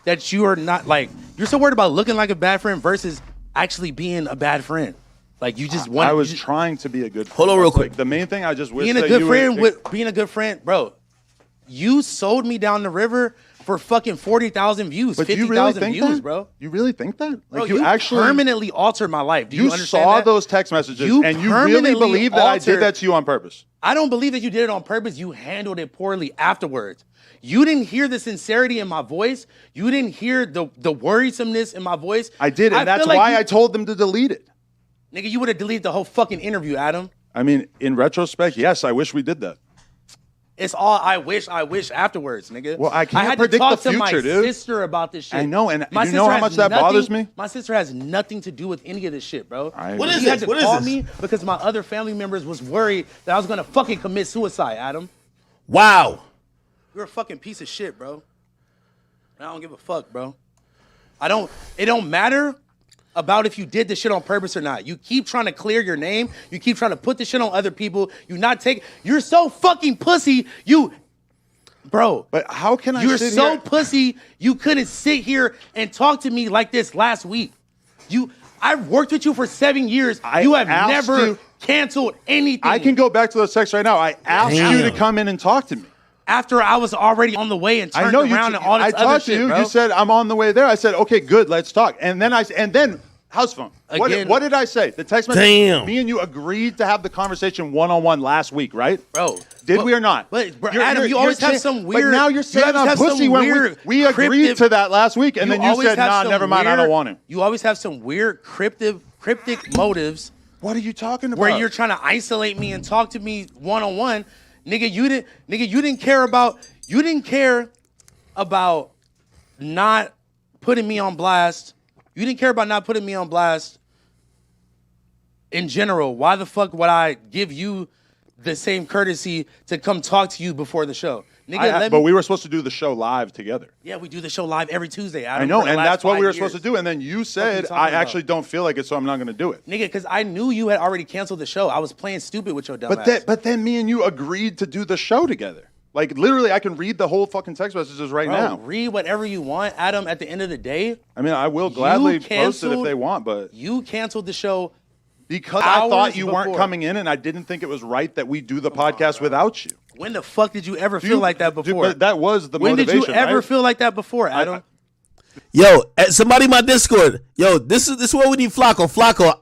that you are not like, you're so worried about looking like a bad friend versus actually being a bad friend. Like you just want. I was trying to be a good friend. Hold on real quick. Like, the main thing I just wish being a good friend being a good friend, bro. You sold me down the river for fucking 40,000 views, 50,000 views, that? bro. You really think that? Like Bro, you actually permanently altered my life. Do you understand saw that? those text messages and you really believe that I did that to you on purpose. I don't believe that you did it on purpose. You handled it poorly afterwards. You didn't hear the sincerity in my voice. You didn't hear the worrisomeness in my voice. I did, and that's why I told them to delete it. Nigga, you would have deleted the whole fucking interview, Adam. I mean, in retrospect, yes, I wish we did that. It's all I wish afterwards, nigga. Well, I can't had predict to talk the future, to my dude. sister about this shit. I know, and my you know how much that bothers me? My sister has nothing to do with any of this shit, bro. What is She this? had to call me because my other family members was worried that I was gonna fucking commit suicide, Adam. Wow. You're a fucking piece of shit, bro. I don't give a fuck, bro. It don't matter about if you did the shit on purpose or not. You keep trying to clear your name. You keep trying to put the shit on other people. You're so fucking pussy. Bro. But how can I You're sit so here? pussy, you couldn't sit here and talk to me like this last week. I've worked with you for 7 years. You have never canceled anything. I can go back to those texts right now. I asked you to come in and talk to me. After I was already on the way and turned around and all this I other talked shit, to you. bro. You said I'm on the way there. I said, okay, good, let's talk. And then Housephone. What did I say? The text message. Damn. Me and you agreed to have the conversation one-on-one last week, right? Bro. Did we or not? But bro, Adam, you always have some weird. But now you're saying I'm pussy when we agreed to that last week, and then you said, nah, never mind, I don't want him. You always have some weird cryptic motives. What are you talking about? Where you're trying to isolate me and talk to me one-on-one. Nigga, you didn't care about not putting me on blast. You didn't care about not putting me on blast in general. Why the fuck would I give you the same courtesy to come talk to you before the show? Nigga, but we were supposed to do the show live together. Yeah, we do the show live every Tuesday. I know, and that's what we were supposed to do. And then you said, I actually don't feel like it, so I'm not going to do it. Nigga, because I knew you had already canceled the show. I was playing stupid with your dumb ass. But then me and you agreed to do the show together. Like, literally, I can read the whole fucking text messages right now. Read whatever you want, Adam. At the end of the day, I mean, I will gladly post it if they want, but you canceled the show because I thought you weren't coming in, and I didn't think it was right that we do the podcast without you. When the fuck did you ever feel like that before? But that was the motivation. When did you ever feel like that before, Adam? Yo, somebody in my Discord. Yo, this is what we need Flacco. Flacco,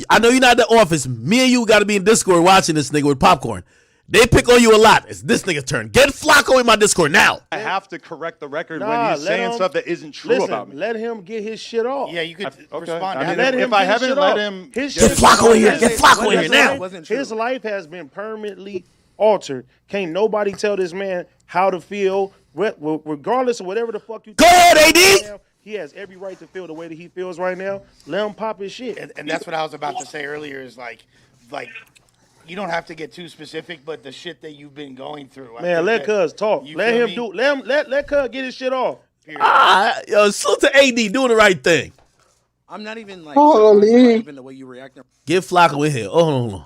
I know you're not in the office. Me and you got to be in Discord watching this nigga with popcorn. They pick on you a lot. It's this nigga's turn. Get Flacco in my Discord now. I have to correct the record when he's saying stuff that isn't true about me. Let him get his shit off. Yeah, you could respond. I mean, if I haven't let him get Flacco in here. Get Flacco in here now. His life has been permanently altered. Can't nobody tell this man how to feel, regardless of whatever the fuck you. Go ahead, AD. He has every right to feel the way that he feels right now. Let him pop his shit. And that's what I was about to say earlier. Is like. You don't have to get too specific, but the shit that you've been going through. Man, let Cuz talk. Let him do. Let Cuz get his shit off. Yo, salute to AD doing the right thing. I'm not even like. Not even the way you reacting. Get Flacco in here. Oh, hold on.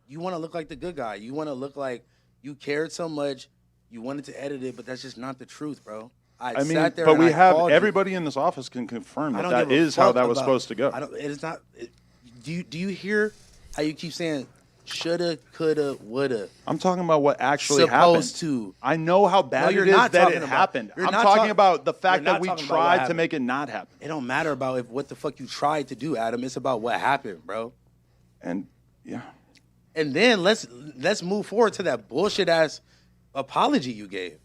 You want to look like the good guy. You want to look like you cared so much. You wanted to edit it, but that's just not the truth, bro. I mean, sat there but and we have everybody in this office can confirm that is how that was supposed to go. It's not. Do you hear how you keep saying shoulda, coulda, woulda? I'm talking about what actually happened. Supposed to. I know how bad it is that it happened. I'm talking about the fact that we tried to make it not happen. It don't matter about what the fuck you tried to do, Adam. It's about what happened, bro. And yeah. And then let's move forward to that bullshit ass apology you gave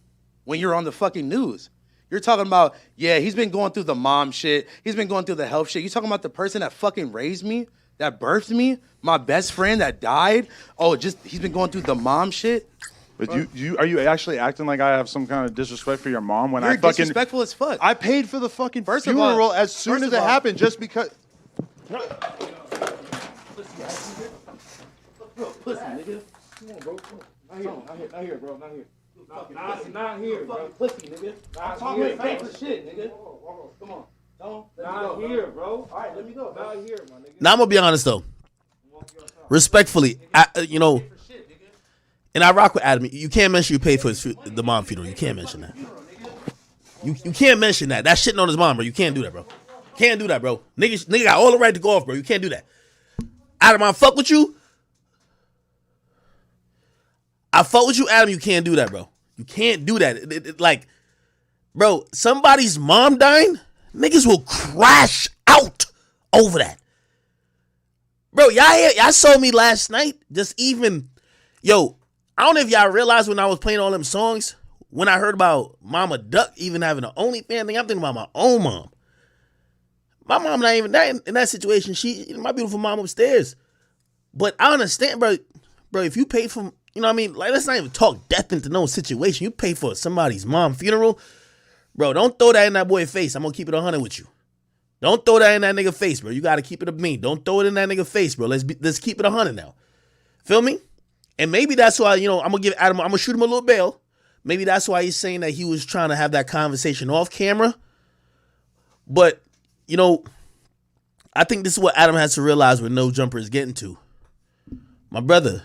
when you're on the fucking news. You're talking about, yeah, he's been going through the mom shit. He's been going through the health shit. You talking about the person that fucking raised me, that birthed me, my best friend that died? Oh, he's been going through the mom shit? But are you actually acting like I have some kind of disrespect for your mom when You're I fucking disrespectful as fuck. I paid for the fucking funeral as soon as it happened just because. Pussy, nigga. Come on, bro. Not here, bro. Not here. Not here, bro. Pussy, nigga. I'm talking about shit, nigga. Come on. Not here, bro. All right, let me go. Not here, my nigga. Now I'm gonna be honest though. Respectfully, and I rock with Adam. You can't mention you paid for the mom funeral. You can't mention that. You can't mention that. That's shitting on his mom, bro. You can't do that, bro. Can't do that, bro. Nigga got all the right to go off, bro. You can't do that. Adam, I fuck with you. I fuck with you, Adam. You can't do that, bro. You can't do that. Like, bro, somebody's mom dying, niggas will crash out over that. Bro, y'all saw me last night. Just even, yo, I don't know if y'all realized when I was playing all them songs, when I heard about Mama Duck even having an OnlyFans thing, I'm thinking about my own mom. My mom not even in that situation. She, my beautiful mom upstairs. But I understand, bro, if you pay for, you know what I mean? Like, let's not even talk death into no situation. You pay for somebody's mom's funeral, bro, don't throw that in that boy's face. I'm going to keep it 100 with you. Don't throw that in that nigga face, bro. You got to keep it a bean. Don't throw it in that nigga face, bro. Let's keep it 100 now. Feel me? And maybe that's why, you know, I'm going to give Adam, I'm going to shoot him a little bail. Maybe that's why he's saying that he was trying to have that conversation off camera. But, you know, I think this is what Adam has to realize what No Jumper is getting to. My brother,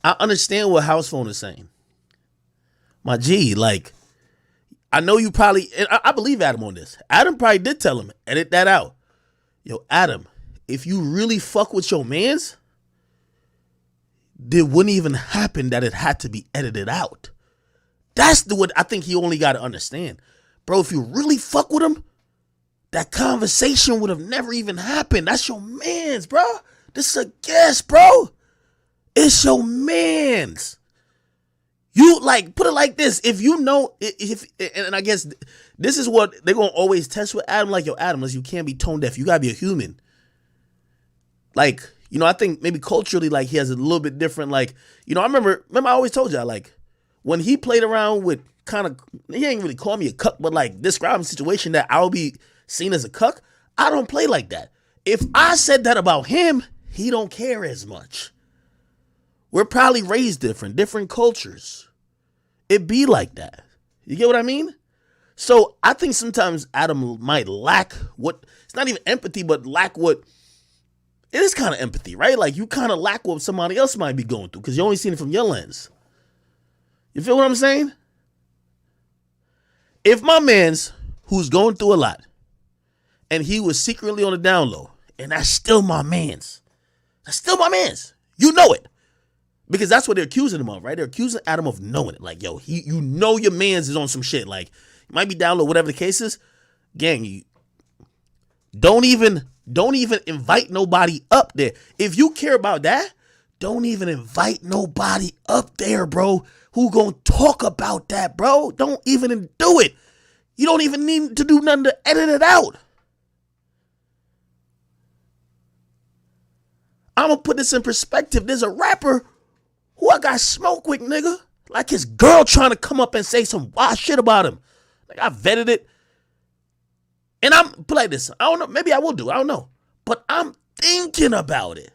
I understand what Housephone is saying. My G, like, I know you probably, and I believe Adam on this. Adam probably did tell him, edit that out. Yo, Adam, if you really fuck with your mans, it wouldn't even happen that it had to be edited out. That's what I think he only got to understand. Bro, if you really fuck with him, that conversation would have never even happened. That's your mans, bro. This is a guest, bro. It's your mans. You, like, put it like this. If you know, and I guess this is what they're going to always test with Adam. Like, yo, Adam, you can't be tone deaf. You got to be a human. Like, you know, I think maybe culturally, like, he has a little bit different, like, you know, I remember I always told y'all, like, when he played around with kind of, he ain't really call me a cuck, but, like, describing a situation that I'll be seen as a cuck, I don't play like that. If I said that about him, he don't care as much. We're probably raised different cultures. It be like that. You get what I mean? So I think sometimes Adam might lack what, it's not even empathy, but lack what, it is kind of empathy, right? Like, you kind of lack what somebody else might be going through because you only seen it from your lens. You feel what I'm saying? If my man's who's going through a lot and he was secretly on the down low, and that's still my man's. That's still my man's. You know it. Because that's what they're accusing him of, right? They're accusing Adam of knowing it. Like, yo, you know your man's is on some shit. Like, you might be down low, whatever the case is. Gang, you don't even invite nobody up there. If you care about that, don't even invite nobody up there, bro. Who gonna talk about that, bro? Don't even do it. You don't even need to do nothing to edit it out. I'm gonna put this in perspective. There's a rapper who I got smoke with, nigga. Like, his girl trying to come up and say some wild shit about him. Like, I vetted it. And I'm put like this. I don't know. Maybe I will do. I don't know. But I'm thinking about it.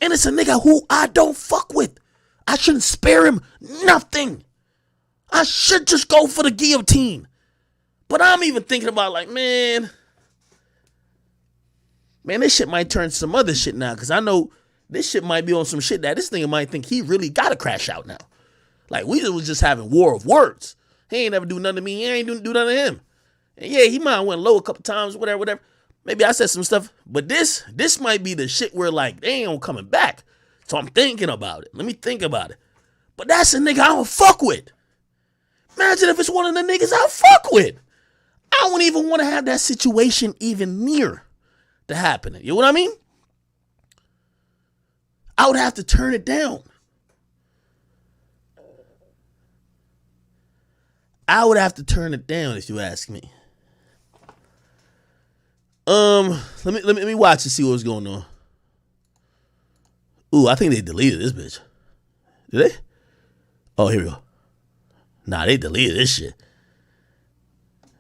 And it's a nigga who I don't fuck with. I shouldn't spare him nothing. I should just go for the guillotine. But I'm even thinking about, like, man, this shit might turn to some other shit now. Because I know this shit might be on some shit that this nigga might think he really got to crash out now. Like, we was just having war of words. He ain't never do nothing to me. He ain't do nothing to him. And yeah, he might have went low a couple times, whatever. Maybe I said some stuff. But this might be the shit where, like, they ain't coming back. So I'm thinking about it. Let me think about it. But that's a nigga I don't fuck with. Imagine if it's one of the niggas I fuck with. I wouldn't even want to have that situation even near to happening. You know what I mean? I would have to turn it down. I would have to turn it down if you ask me. Let me watch and see what's going on. Ooh, I think they deleted this bitch. Did they? Oh, here we go. Nah, they deleted this shit.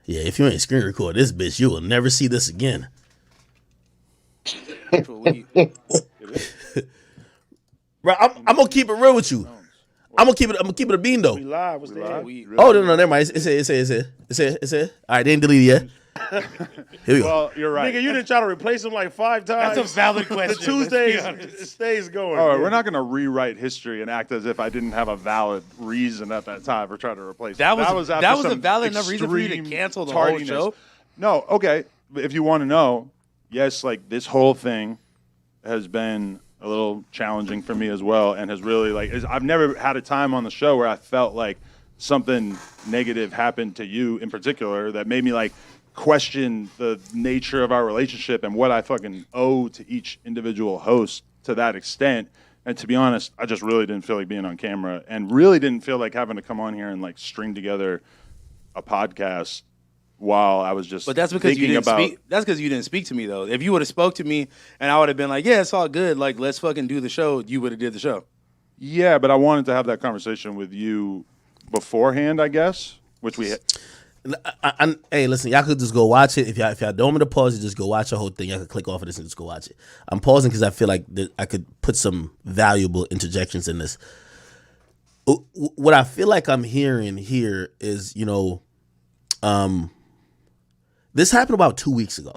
Yeah, if you ain't screen record this bitch, you will never see this again. Bro, I'm gonna keep it real with you. I'm gonna keep it a bean though. We live. What's that? Oh no, never mind. It's it. All right, they ain't deleted yet. Here we go. Well, you're right. Nigga, you didn't try to replace him like 5 times. That's a valid question. The Tuesdays stays going. All right, man. we're not going to rewrite history and act as if I didn't have a valid reason at that time for trying to replace That him. was after a some valid enough reason for you to extreme cancel the whole tardiness. show? No, okay. But if you want to know, yes, like this whole thing has been a little challenging for me as well, and has really I've never had a time on the show where I felt like something negative happened to you in particular that made me question the nature of our relationship and what I fucking owe to each individual host to that extent. And to be honest, I just really didn't feel like being on camera and really didn't feel like having to come on here and string together a podcast while I was just But that's because you didn't speak. That's because you didn't speak to me though. If you would have spoke to me and I would have been like, yeah, it's all good. Let's fucking do the show. You would have did the show. Yeah, but I wanted to have that conversation with you beforehand, I guess, which we had. Hey, listen, y'all could just go watch it. If y'all don't want me to pause it, just go watch the whole thing. Y'all can click off of this and just go watch it. I'm pausing because I feel like I could put some valuable interjections in this. What I feel like I'm hearing here is, this happened about 2 weeks ago.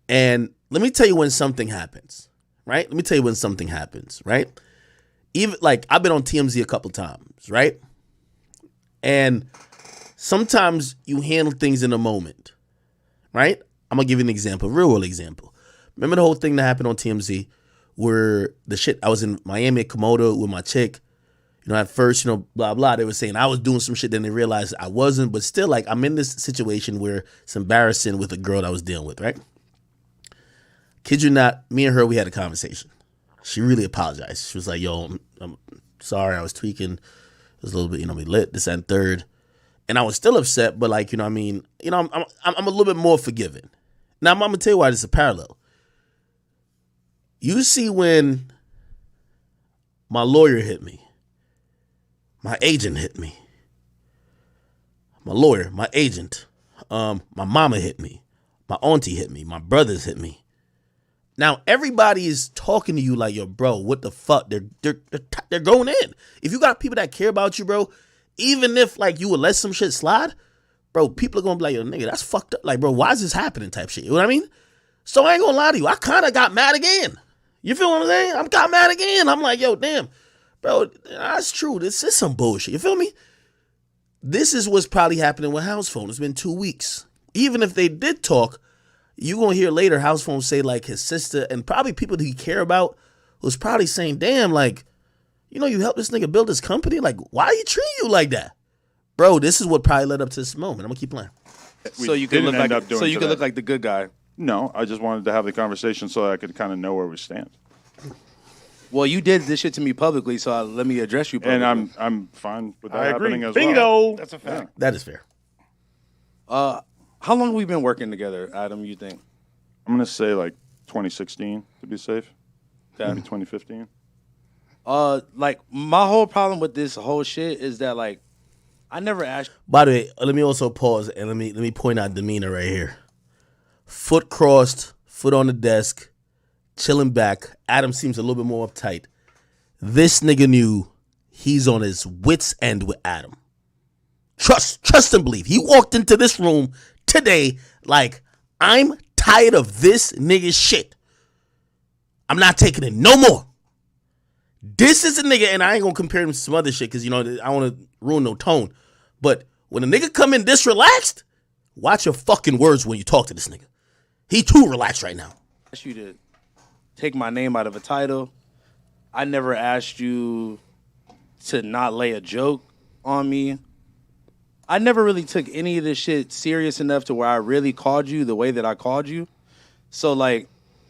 And let me tell you when something happens, right? Let me tell you when something happens, right? Even I've been on TMZ a couple times, right? And sometimes you handle things in a moment, right? I'm going to give you an example, a real world example. Remember the whole thing that happened on TMZ where I was in Miami at Komodo with my chick. At first, blah, blah, they were saying I was doing some shit, then they realized I wasn't. But still, I'm in this situation where it's embarrassing with a girl that I was dealing with, right? Kid you not, me and her, we had a conversation. She really apologized. She was like, yo, I'm sorry, I was tweaking. It was a little bit, we lit, this and third. And I was still upset, but I'm a little bit more forgiving. Now, I'm going to tell you why this is a parallel. You see when my lawyer hit me. My agent hit me. My lawyer, my agent, my mama hit me. My auntie hit me. My brothers hit me. Now everybody is talking to you like, yo, bro, what the fuck? They're going in. If you got people that care about you, bro, even if you would let some shit slide, bro, people are gonna be like, yo, nigga, that's fucked up. Bro, why is this happening? Type shit. You know what I mean? So I ain't gonna lie to you. I kind of got mad again. You feel what I'm saying? I got mad again. I'm like, yo, damn. Bro, that's true. This is some bullshit. You feel me? This is what's probably happening with Housephone. It's been 2 weeks. Even if they did talk, you're going to hear later Housephone say his sister and probably people that he care about was probably saying, damn, you helped this nigga build his company? Why you treat you like that? Bro, this is what probably led up to this moment. I'm going to keep playing. So you can look like the good guy. No, I just wanted to have the conversation so I could kind of know where we stand. Well, you did this shit to me publicly, so let me address you publicly. And I'm fine with that I agree. happening as Bingo. well. That's a fact. That is fair. How long have we been working together, Adam, you think? I'm going to say 2016 to be safe. Maybe 2015. My whole problem with this whole shit is that I never asked. By the way, let me also pause and let me point out demeanor right here. Foot crossed, foot on the desk, chilling back. Adam seems a little bit more uptight. This nigga knew he's on his wits' end with Adam. Trust and believe. He walked into this room today I'm tired of this nigga's shit. I'm not taking it no more. This is a nigga, and I ain't gonna compare him to some other shit because I don't want to ruin no tone. But when a nigga come in this relaxed, watch your fucking words when you talk to this nigga. He too relaxed right now. I asked you to take my name out of a title. I never asked you to not lay a joke on me. I never really took any of this shit serious enough to where I really called you the way that I called you. So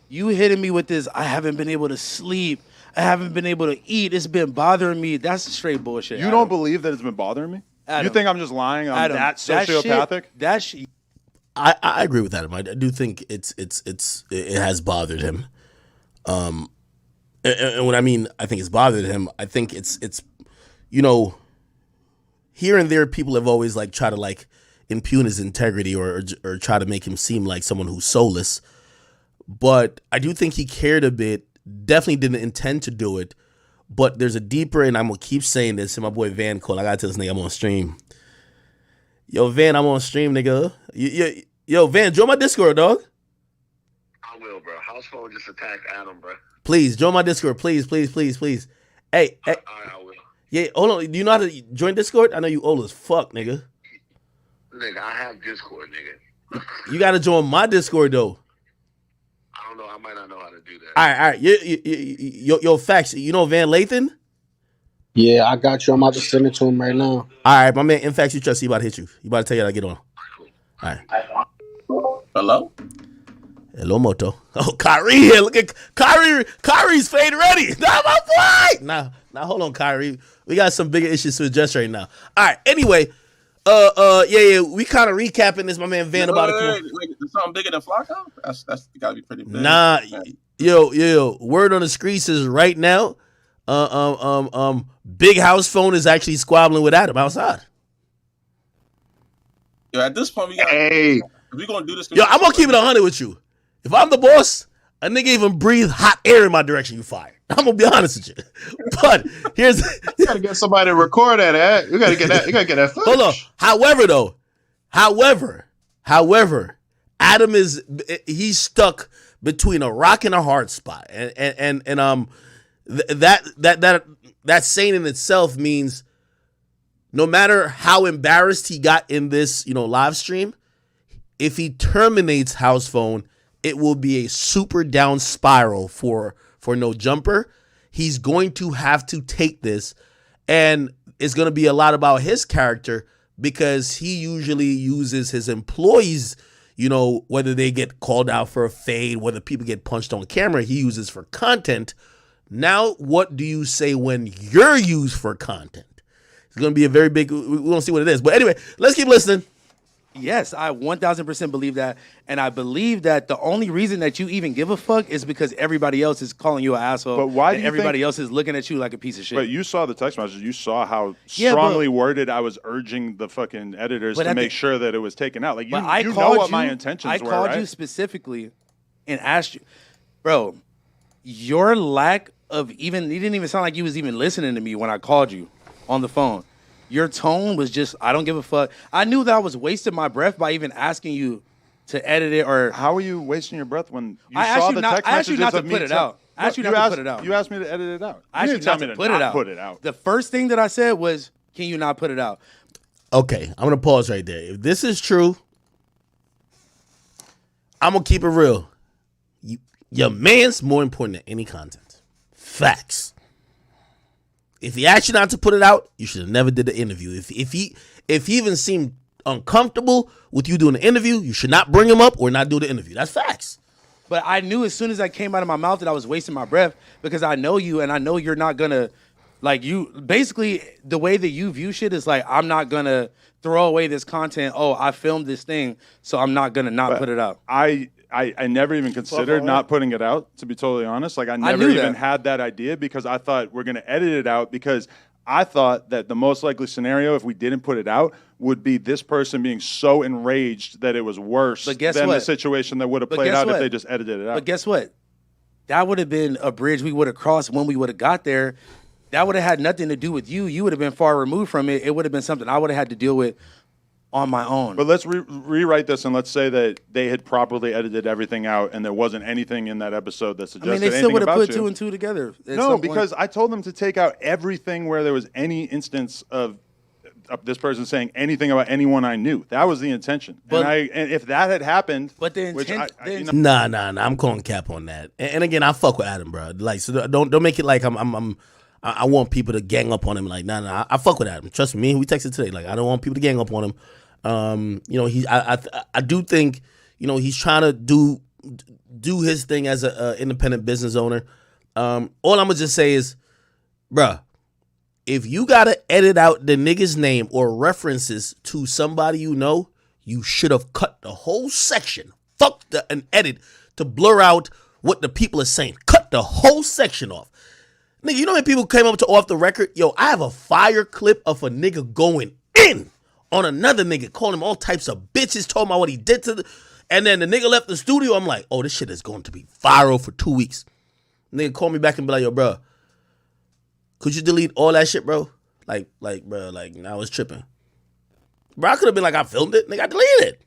you hitting me with this, I haven't been able to sleep. I haven't been able to eat. It's been bothering me. That's straight bullshit. You don't believe that it's been bothering me? Adam, you think I'm just lying? I'm Adam, that sociopathic? That shit. I agree with Adam. I do think it has bothered him. And what I mean, I think it's bothered him. I think it's here and there, people have always try to impugn his integrity or try to make him seem like someone who's soulless. But I do think he cared a bit. Definitely didn't intend to do it. But there's a deeper, and I'm gonna keep saying this. And my boy Van called. I gotta tell this nigga I'm on stream. Yo, Van, I'm on stream, nigga. Yo, Van, join my Discord, dog. I will, bro. Housephone just attacked Adam, bro. Please, join my Discord. Please. Hey, I will. yeah, hold on. Do you know how to join Discord? I know you old as fuck, nigga. Nigga, I have Discord, nigga. You got to join my Discord, though. I don't know. I might not know how to do that. All right. Yo, facts. You know Van Lathan? Yeah, I got you. I'm about to send it to him right now. All right, my man. In fact, you trust. He about to hit you. He about to tell you how to get on. All right. Hello? Hello, Moto. Oh, Kyrie here. Look at Kyrie. Kyrie's fade ready. Nah, my boy. Now, hold on, Kyrie. We got some bigger issues to address right now. All right. Anyway, yeah. We kind of recapping this. My man Van about to come. Wait, is something bigger than Flacco? That's gotta be pretty big. Nah, yo. Word on the street says right now, Big Housephone is actually squabbling with Adam outside. Yo, at this point, we got. Hey, If we gonna do this, Yo, I'm gonna keep it 100 with you. If I'm the boss, a nigga even breathe hot air in my direction, you fired. I'm gonna be honest with you. But here's You gotta get somebody to record that. Eh? You gotta get that. You gotta get that. hold on. However, Adam he's stuck between a rock and a hard spot, and that saying in itself means no matter how embarrassed he got in this live stream, if he terminates Housephone, it will be a super down spiral for No Jumper. He's going to have to take this, and it's going to be a lot about his character because he usually uses his employees, whether they get called out for a fade, whether people get punched on camera, he uses for content. Now, what do you say when you're used for content? It's going to be a very big, we're going to see what it is. But anyway, let's keep listening. Yes, I 1000% believe that. And I believe that the only reason that you even give a fuck is because everybody else is calling you an asshole. But why do and you everybody think- else is looking at you like a piece of shit? but you saw the text message. You saw how Yeah, but- strongly worded I was urging the fucking editors But to at make the- sure that it was taken out. Like But you I know called what you, my intentions I were, called right? you specifically and asked you, bro, your lack of even, you didn't even sound like you was even listening to me when I called you on the phone. Your tone was just, I don't give a fuck. I knew that I was wasting my breath by even asking you to edit it or. How are you wasting your breath when you I asked saw you the not- text I asked you messages not to of me put it out. I asked you not to put it out. You asked me to edit it out. I You actually didn't tell not me to to put not it out. put it out. The first thing that I said was, can you not put it out? Okay, I'm going to pause right there. If this is true, I'm going to keep it real. Your man's more important than any content. Facts. If he asked you not to put it out, you should have never did the interview. If he even seemed uncomfortable with you doing the interview, you should not bring him up or not do the interview. That's facts. But I knew as soon as I came out of my mouth that I was wasting my breath because I know you and I know you're not gonna, like, you basically the way that you view shit is like, I'm not gonna throw away this content. Oh, I filmed this thing, so I'm not gonna not put it out. I never even considered not putting it out, to be totally honest. Like I never knew even that. had that idea because I thought we're gonna edit it out because I thought that the most likely scenario if we didn't put it out would be this person being so enraged that it was worse But guess than the what? situation that would have But played guess out if what? they just edited it out. But guess what? That would have been a bridge we would have crossed when we would have got there. That would have had nothing to do with you. You would have been far removed from it. It would have been something I would have had to deal with on my own. But let's rewrite this and let's say that they had properly edited everything out and there wasn't anything in that episode that I suggested mean, they still anything would have about put you. 2 and 2 together. at No, some point. because I told them to take out everything where there was any instance of this person saying anything about anyone I knew. That was the intention. But- and if that had happened, But the which intent- I- the you know, Nah. I'm calling cap on that. And again, I fuck with Adam, bro. Like, so don't make it like I want people to gang up on him. Like, nah. I fuck with Adam. Trust me. We texted today. Like, I don't want people to gang up on him. I do think, he's trying to do his thing as a independent business owner. All I'm gonna just say is, bruh, if you gotta edit out the nigga's name or references to somebody you should have cut the whole section. Fuck an edit to blur out what the people are saying. Cut the whole section off. Nigga, you know when people came up to off the record? Yo, I have a fire clip of a nigga going in on another nigga, calling him all types of bitches, told him what he did to and then the nigga left the studio. I'm like, oh, this shit is going to be viral for 2 weeks. Nigga call me back and be like, yo, bro, could you delete all that shit, bro? Like, bro, like, I was tripping. Bro, I could have been like, I filmed it. Nigga, I deleted it.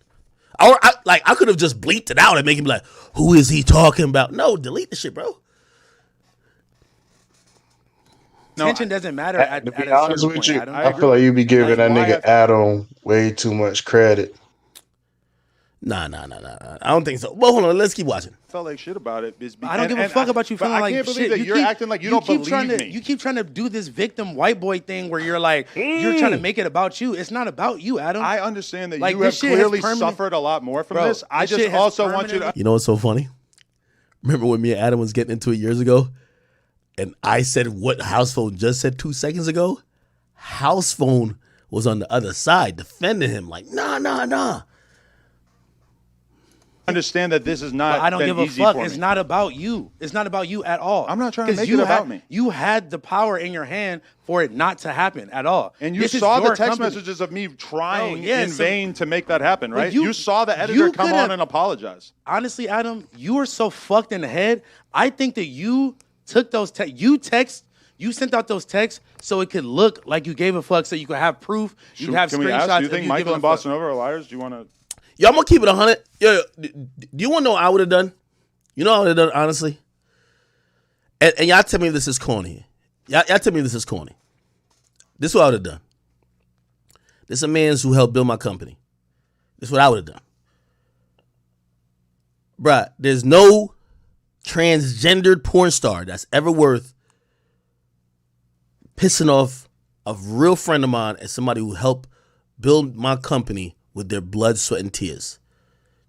Or, I could have just bleeped it out and make him be like, who is he talking about? No, delete the shit, bro. Attention doesn't matter at To a be honest certain with point, you, Adam. I feel like you be giving that That's why nigga Adam way too much credit. Nah. I don't think so. Well, hold on. Let's keep watching. Felt like shit about it. I don't give a fuck about you but feeling like I can't believe shit. that you're acting like you don't keep believe me. You keep trying to do this victim white boy thing where you're like, you're trying to make it about you. It's not about you, Adam. I understand that Like, you have this shit has clearly permanent- suffered a lot more from Bro, this. I this just shit has also want you to. You know what's so funny? Remember when me and Adam was getting into it years ago? And I said what Housephone just said 2 seconds ago? Housephone was on the other side defending him like, nah. Understand that this is not. I don't been give a easy fuck. for it's me. not about you. It's not about you at all. I'm not trying to 'Cause make you it about had- me. You had the power in your hand for it not to happen at all. And you This is saw the your text company. messages of me trying yeah, in vain to make that happen, right? you- You saw the editor you come could've- on and apologize. Honestly, Adam, you are so fucked in the head. I think that you took those you sent out those texts so it could look like you gave a fuck, so you could have proof. You could have Can we screenshots. ask? Do you of think you Michael giving and a fuck. Boston Over are liars? Do you want to? Yo, I'm gonna keep it 100. Yo, do you want to know what I would have done? You know what I would have done, honestly? And y'all tell me if this is corny. Y'all tell me if this is corny. This is what I would have done. This is a man who helped build my company. This is what I would have done. Bruh, there's no transgendered porn star that's ever worth pissing off a real friend of mine and somebody who helped build my company with their blood, sweat, and tears.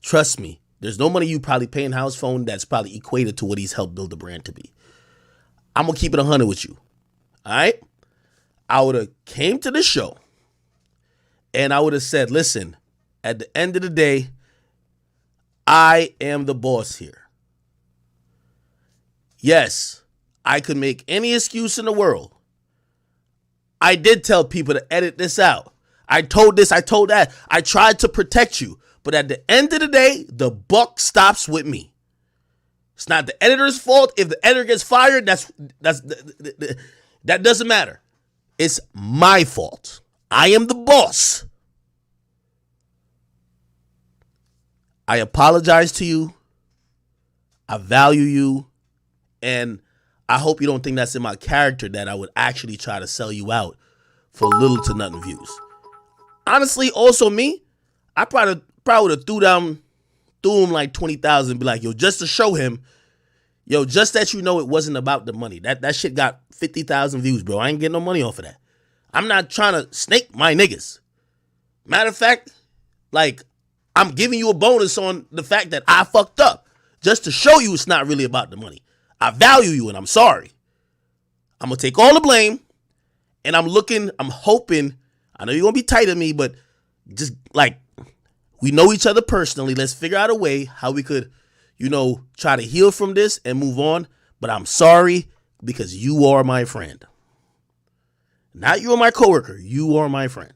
Trust me, there's no money you probably paying Housephone that's probably equated to what he's helped build the brand to be. I'm going to keep it 100 with you. All right? I would have came to the show and I would have said, listen, at the end of the day, I am the boss here. Yes, I could make any excuse in the world. I did tell people to edit this out. I told this, I told that. I tried to protect you. But at the end of the day, the buck stops with me. It's not the editor's fault. If the editor gets fired, that doesn't matter. It's my fault. I am the boss. I apologize to you. I value you. And I hope you don't think that's in my character that I would actually try to sell you out for little to nothing views. Honestly, also me, I probably would have threw him like 20,000 and be like, yo, just to show him, yo, just that you know it wasn't about the money. That shit got 50,000 views, bro. I ain't getting no money off of that. I'm not trying to snake my niggas. Matter of fact, like, I'm giving you a bonus on the fact that I fucked up just to show you it's not really about the money. I value you and I'm sorry. I'm going to take all the blame and I'm hoping, I know you're going to be tight at me, but just like, we know each other personally. Let's figure out a way how we could, try to heal from this and move on. But I'm sorry because you are my friend. Not you are my coworker. You are my friend.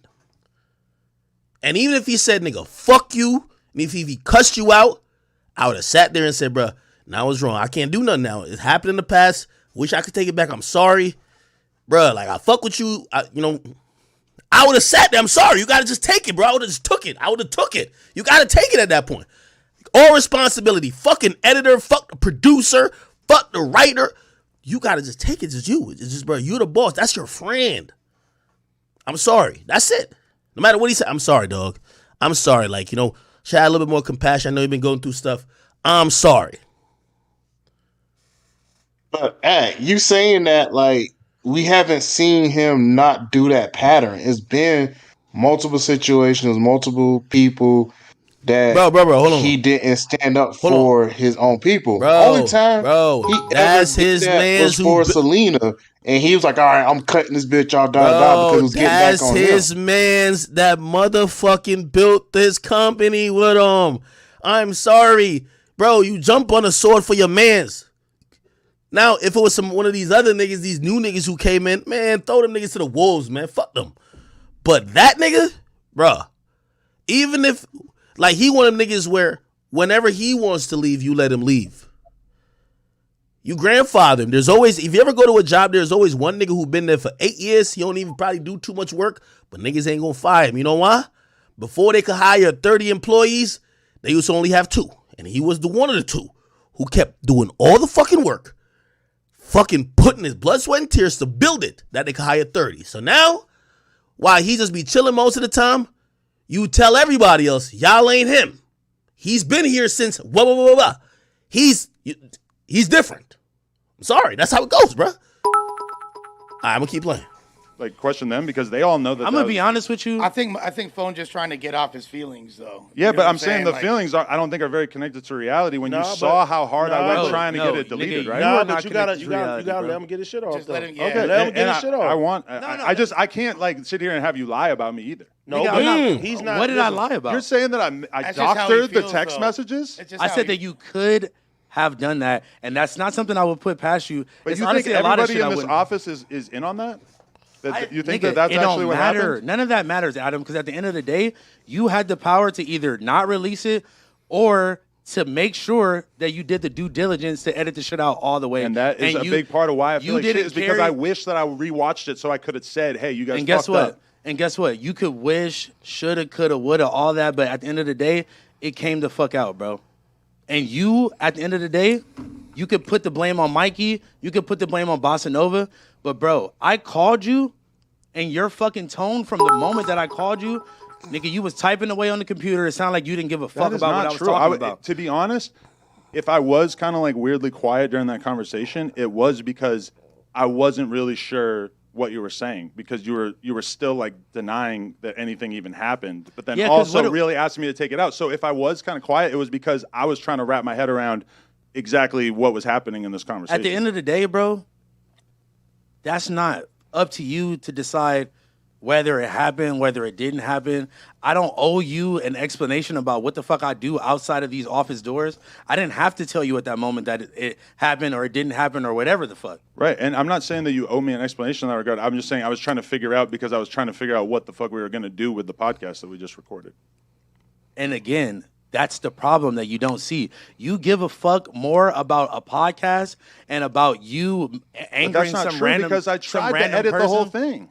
And even if he said, nigga, fuck you, and if he cussed you out, I would have sat there and said, bruh, now I was wrong. I can't do nothing now. It happened in the past. Wish I could take it back. I'm sorry. Bruh, like, I fuck with you. I would have sat there. I'm sorry. You got to just take it, bro. I would have just took it. You got to take it at that point. All responsibility. Fucking editor. Fuck the producer. Fuck the writer. You got to just take it. It's just you. It's just, bro, you're the boss. That's your friend. I'm sorry. That's it. No matter what he said, I'm sorry, dog. I'm sorry. Like, should I have a little bit more compassion? I know you've been going through stuff. I'm sorry. But you saying that, like, we haven't seen him not do that pattern. It's been multiple situations, multiple people that bro, hold on. He didn't stand up for his own people. Bro, Only time he that's ever did his that man's was for Selena, and he was like, "All right, I'm cutting this bitch off, because it was getting back on him." That's his man's that motherfucking built this company with him. I'm sorry, bro. You jump on a sword for your mans. Now, if it was one of these other niggas, these new niggas who came in, man, throw them niggas to the wolves, man. Fuck them. But that nigga, bruh, even if, like, he one of them niggas where whenever he wants to leave, you let him leave. You grandfather him. There's always, if you ever go to a job, there's always one nigga who been there for 8 years. He don't even probably do too much work, but niggas ain't gonna fire him. You know why? Before they could hire 30 employees, they used to only have 2. And he was the one of the 2 who kept doing all the fucking work, fucking putting his blood, sweat, and tears to build it, that they could hire 30. So now, while he just be chilling most of the time, you tell everybody else, y'all ain't him. He's been here since blah, blah, blah, blah. He's different. I'm sorry. That's how it goes, bro. I'm going to keep playing. Like, question them because they all know that. I'm gonna be honest with you. I think Phone just trying to get off his feelings though. Yeah, You know but what I'm saying the Like, feelings I don't think are very connected to reality. When you Nah, saw but- how hard I nah, went trying to no, get it deleted, nigga, right? you Nah, are but not you gotta connected to reality, let bro. him get his shit off. Just though. let him- yeah. Okay, Let him get his and shit off. I want. No, I can't like sit here and have you lie about me either. No, Nigga, but I'm not- he's not. What did I listen, lie about? You're saying that I That's just how he doctored the feels, text though. messages, It's just I how said he- that you could have done that, and that's not something I would put past you. but It's you think honestly a lot of everybody shit I in this wouldn't- office is in on that? You think Nigga, that's it actually don't what matter. happened? None of that matters, Adam, because at the end of the day, you had the power to either not release it or to make sure that you did the due diligence to edit the shit out all the way. And that is a you- big part of why I you feel like shit didn't is because carry- I wish that I rewatched it so I could have said, "Hey, you guys." And guess fucked what? up. And guess what? You could wish, shoulda, coulda, woulda, all that, but at the end of the day, it came the fuck out, bro. And you, at the end of the day, you could put the blame on Mikey, you could put the blame on Bossa Nova, but bro, I called you, and your fucking tone from the moment that I called you, nigga, you was typing away on the computer. It sounded like you didn't give a fuck That is about not what I was true. talking about. To be honest, if I was kind of like weirdly quiet during that conversation, it was because I wasn't really sure what you were saying because you were still like denying that anything even happened, but then Yeah, 'cause also what- really asking me to take it out. So if I was kind of quiet, it was because I was trying to wrap my head around exactly what was happening in this conversation. At the end of the day, bro, that's not up to you to decide whether it happened, whether it didn't happen. I don't owe you an explanation about what the fuck I do outside of these office doors. I didn't have to tell you at that moment that it happened or it didn't happen or whatever the fuck. Right, and I'm not saying that you owe me an explanation in that regard. I'm just saying I was trying to figure out because I was trying to figure out what the fuck we were going to do with the podcast that we just recorded. And again, that's the problem that you don't see. You give a fuck more about a podcast and about you But angering that's not some true random because I some tried to random edit the whole person. thing.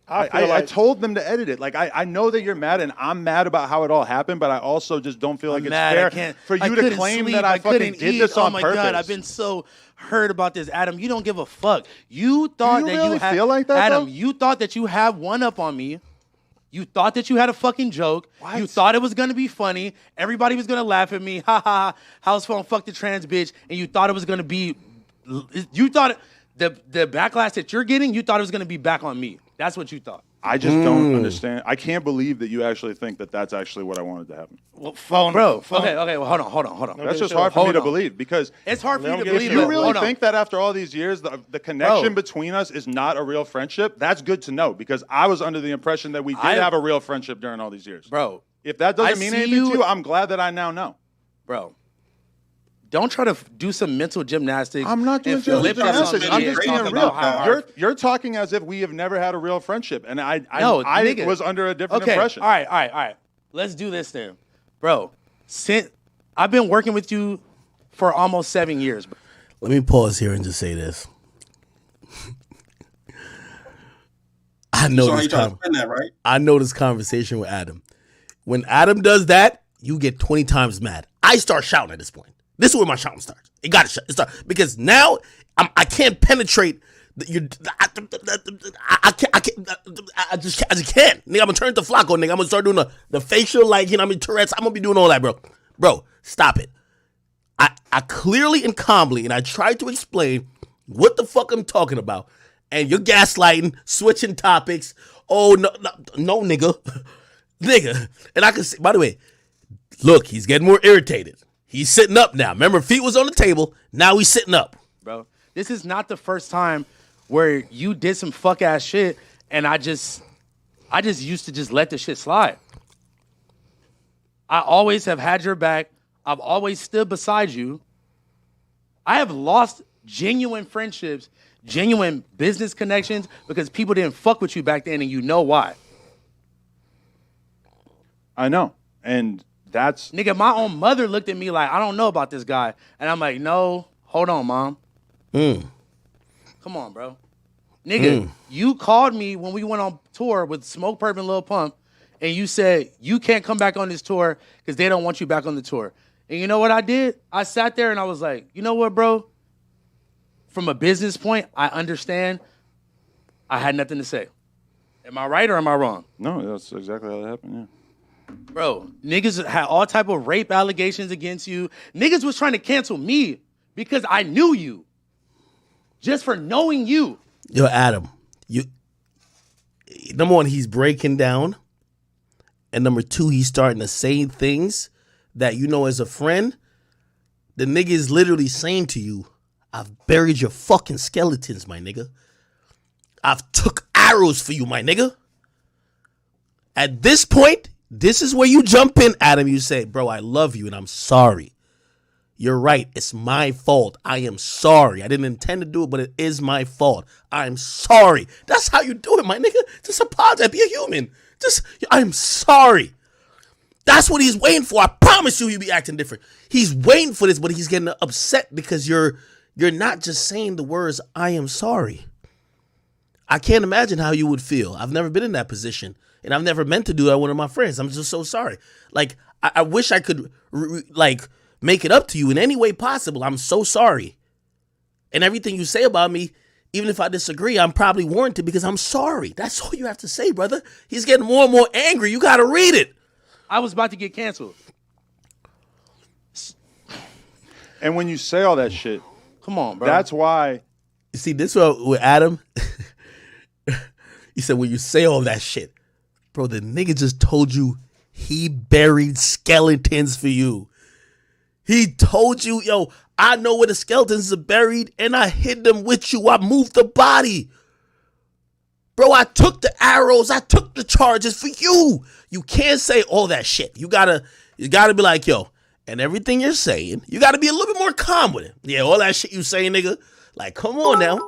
I feel I like told them to edit it. Like I know that you're mad, and I'm mad about how it all happened. But I also just don't feel like I'm it's mad. I fair can't, for I you to couldn't claim sleep. that I fucking couldn't did eat. this on oh my purpose. God, I've been so hurt about this, Adam. You don't give a fuck. You thought you that really you had feel like that, Adam. though? You thought that you had one up on me. You thought that you had a fucking joke. What? You thought it was gonna be funny. Everybody was gonna laugh at me. Ha ha. House phone, fuck the trans bitch. And you thought it was gonna be. You thought the backlash that you're getting. You thought it was gonna be back on me. That's what you thought. I just don't understand. I can't believe that you actually think that that's actually what I wanted to happen. Well, Phone, Bro, Phone. okay, well, hold on. That's just sure. hard for me Hold to on. believe because It's hard for Let you him to get believe his if that. you really Hold on. think that after all these years, the connection Bro. between us is not a real friendship, that's good to know because I was under the impression that we did I- have a real friendship during all these years. Bro, If that doesn't I mean see anything you- to you, I'm glad that I now know. bro, don't try to do some mental gymnastics. I'm not doing and flip gymnastics. something I'm and just talk being about real. how hard- You're talking as if we have never had a real friendship, and I No, nigga. was under a different Okay, impression. all right. Let's do this then, bro. I've been working with you for almost 7 years, bro. Let me pause here and just say this. I know So how this you trying to spin that, right? I know this conversation with Adam. When Adam does that, you get 20 times mad. I start shouting at this point. This is where my shouting starts. It got to start because now I can't penetrate. I just can't. Nigga, I'm gonna turn to Flacco. Nigga, I'm gonna start doing the facial, like, you know, I mean, Tourette's. I'm gonna be doing all that, bro. Bro, stop it. I clearly and calmly, and I tried to explain what the fuck I'm talking about, and you're gaslighting, switching topics. Oh no, nigga, nigga. And I can see. By the way, look, he's getting more irritated. He's sitting up now. Remember, feet was on the table. Now he's sitting up. Bro, this is not the first time where you did some fuck ass shit, and I just used to just let the shit slide. I always have had your back. I've always stood beside you. I have lost genuine friendships, genuine business connections because people didn't fuck with you back then, and you know why. I know, and that's Nigga, my own mother looked at me like, I don't know about this guy. And I'm like, no, hold on, Mom. Come on, bro. Nigga, you called me when we went on tour with Smoke Purp and Lil Pump, and you said you can't come back on this tour because they don't want you back on the tour. And you know what I did? I sat there and I was like, you know what, bro? From a business point, I understand. I had nothing to say. Am I right or am I wrong? No, that's exactly how that happened, yeah. Bro, niggas had all type of rape allegations against you. Niggas was trying to cancel me because I knew you. Just for knowing you. Yo, Adam, number one, he's breaking down. And number two, he's starting to say things that you know as a friend. The nigga is literally saying to you, I've buried your fucking skeletons, my nigga. I've took arrows for you, my nigga. At this point, this is where you jump in, Adam. You say, bro, I love you and I'm sorry. You're right. It's my fault. I am sorry. I didn't intend to do it, but it is my fault. I'm sorry. That's how you do it, my nigga. Just apologize. Be a human. I'm sorry. That's what he's waiting for. I promise you he'll be acting different. He's waiting for this, but he's getting upset because you're not just saying the words, I am sorry. I can't imagine how you would feel. I've never been in that position, and I've never meant to do that with one of my friends. I'm just so sorry. Like, I wish I could, make it up to you in any way possible. I'm so sorry. And everything you say about me, even if I disagree, I'm probably warranted because I'm sorry. That's all you have to say, brother. He's getting more and more angry. You got to read it. I was about to get canceled. And when you say all that shit, come on, bro. That's why. You see, this with Adam, he said, when you say all that shit, bro, the nigga just told you he buried skeletons for you. He told you, yo, I know where the skeletons are buried and I hid them with you. I moved the body. Bro, I took the arrows. I took the charges for you. You can't say all that shit. You gotta be like, yo, and everything you're saying, you gotta be a little bit more calm with it. Yeah, all that shit you saying, nigga. Like, come on now.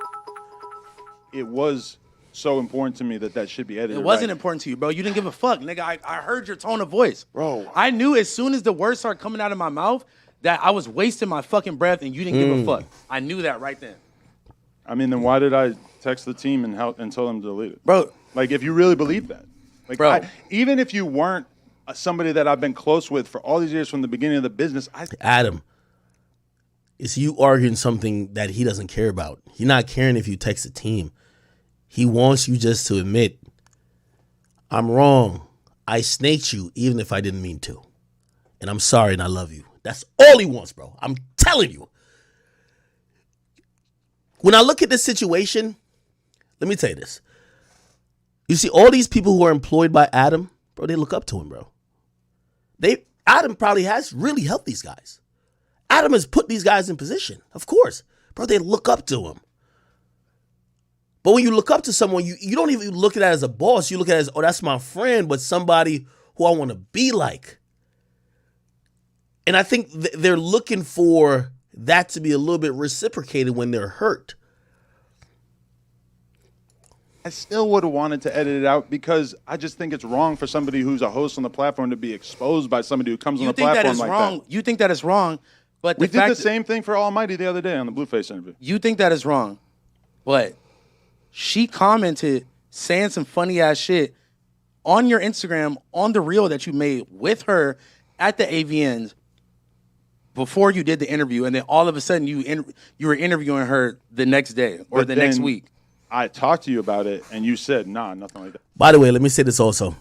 It was so important to me that should be edited. It wasn't important to you, bro. You didn't give a fuck, nigga. I heard your tone of voice. Bro. I knew as soon as the words started coming out of my mouth that I was wasting my fucking breath and you didn't give a fuck. I knew that right then. I mean, then why did I text the team and tell them to delete it? Bro. Like, if you really believe that. Like, bro. Even if you weren't somebody that I've been close with for all these years from the beginning of the business. Adam, it's you arguing something that he doesn't care about. He's not caring if you text the team. He wants you just to admit, I'm wrong. I snaked you even if I didn't mean to. And I'm sorry and I love you. That's all he wants, bro. I'm telling you. When I look at this situation, let me tell you this. You see, all these people who are employed by Adam, bro, they look up to him, bro. Adam probably has really helped these guys. Adam has put these guys in position, of course. Bro, they look up to him. But when you look up to someone, you don't even look at it as a boss. You look at it as, oh, that's my friend, but somebody who I want to be like. And I think they're looking for that to be a little bit reciprocated when they're hurt. I still would have wanted to edit it out because I just think it's wrong for somebody who's a host on the platform to be exposed by somebody who comes on the platform like that. You think that is wrong, but we did the same thing for Almighty the other day on the Blueface interview. You think that is wrong, but she commented saying some funny ass shit on your Instagram on the reel that you made with her at the AVNs before you did the interview, and then all of a sudden you were interviewing her the next day or the next week. I talked to you about it, and you said, nah, nothing like that. By the way, let me say this also.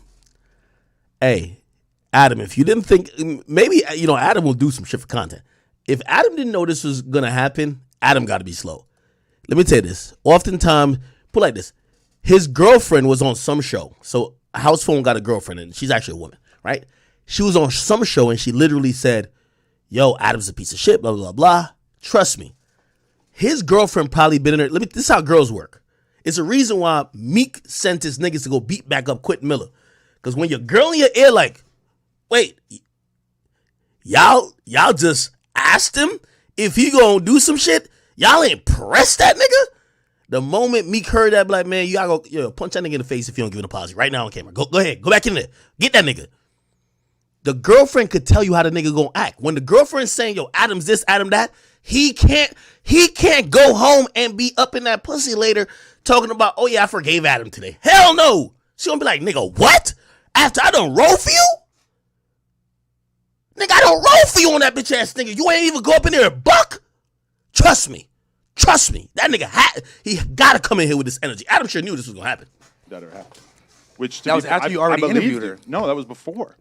Hey, Adam, if you didn't think, maybe, Adam will do some shit for content. If Adam didn't know this was going to happen, Adam got to be slow. Let me tell you this. Oftentimes, put like this. His girlfriend was on some show. So Housephone got a girlfriend, and she's actually a woman, right? She was on some show, and she literally said, yo, Adam's a piece of shit, blah, blah, blah. Trust me. His girlfriend probably been in there. This is how girls work. It's a reason why Meek sent his niggas to go beat back up Quentin Miller. Because when your girl in your ear like, wait, y'all just asked him if he gonna do some shit? Y'all ain't pressed that nigga? The moment Meek heard that, like, man, you gotta go punch that nigga in the face if you don't give an apology. Right now on camera. Go ahead. Go back in there. Get that nigga. The girlfriend could tell you how the nigga gonna act. When the girlfriend's saying, yo, Adam's this, Adam that, he can't go home and be up in that pussy later talking about, oh yeah, I forgave Adam today. Hell no. She gonna be like, nigga, what? After I done roll for you? Nigga, I don't roll for you on that bitch ass nigga. You ain't even go up in there and buck. Trust me. That nigga he gotta come in here with this energy. Adam sure knew this was gonna happen. That ever happened. Which That was after you already interviewed her. No, that was before.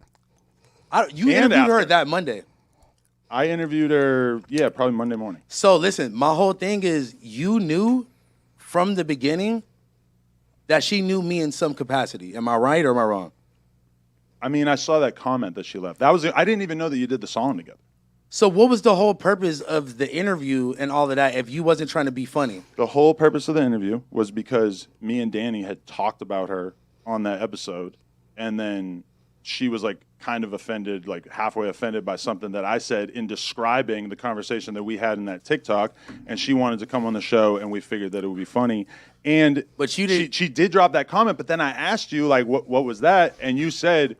You interviewed her that Monday. I interviewed her, probably Monday morning. So listen, my whole thing is you knew from the beginning that she knew me in some capacity. Am I right or am I wrong? I mean, I saw that comment that she left. I didn't even know that you did the song together. So what was the whole purpose of the interview and all of that if you wasn't trying to be funny? The whole purpose of the interview was because me and Danny had talked about her on that episode, and then she was like kind of offended, like halfway offended by something that I said in describing the conversation that we had in that TikTok, and she wanted to come on the show, and we figured that it would be funny. But she did drop that comment, but then I asked you like, what was that? And you said,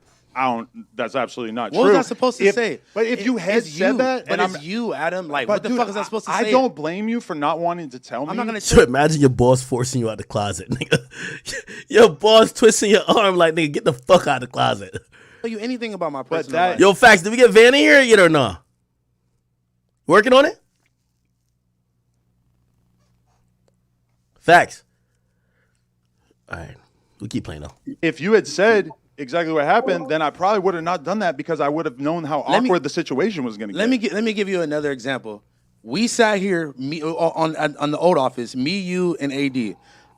that's absolutely not true. What was I supposed to say? But if you had said that, but it's you, Adam. Like, what the fuck is I supposed to say? I don't blame you for not wanting to tell me. I'm not gonna. So imagine your boss forcing you out the closet, nigga. Your boss twisting your arm like, nigga, get the fuck out of the closet. Tell you anything about my personal life. Yo, Facts, did we get Van in here yet or no? Working on it? Facts. All right, we keep playing though. If you had said exactly what happened, then I probably would have not done that because I would have known how awkward the situation was going to get. Let me give you another example. We sat here on the old office, me, you, and AD.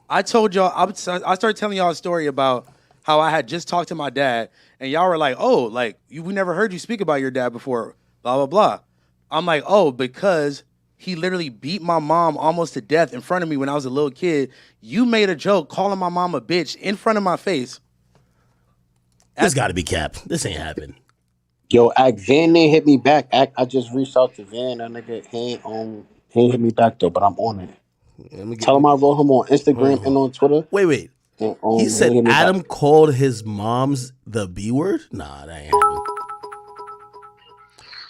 I told y'all, I started telling y'all a story about how I had just talked to my dad, and y'all were like, oh, like, we never heard you speak about your dad before, blah, blah, blah. I'm like, oh, because he literally beat my mom almost to death in front of me when I was a little kid. You made a joke calling my mom a bitch in front of my face. This got to be capped. This ain't happening. Yo, Van ain't hit me back. I just reached out to Van. That nigga he ain't hit me back though, but I'm on it. Tell him I wrote him on Instagram and on Twitter. Wait. He said Adam called his mom's the B word? Nah, that ain't happening.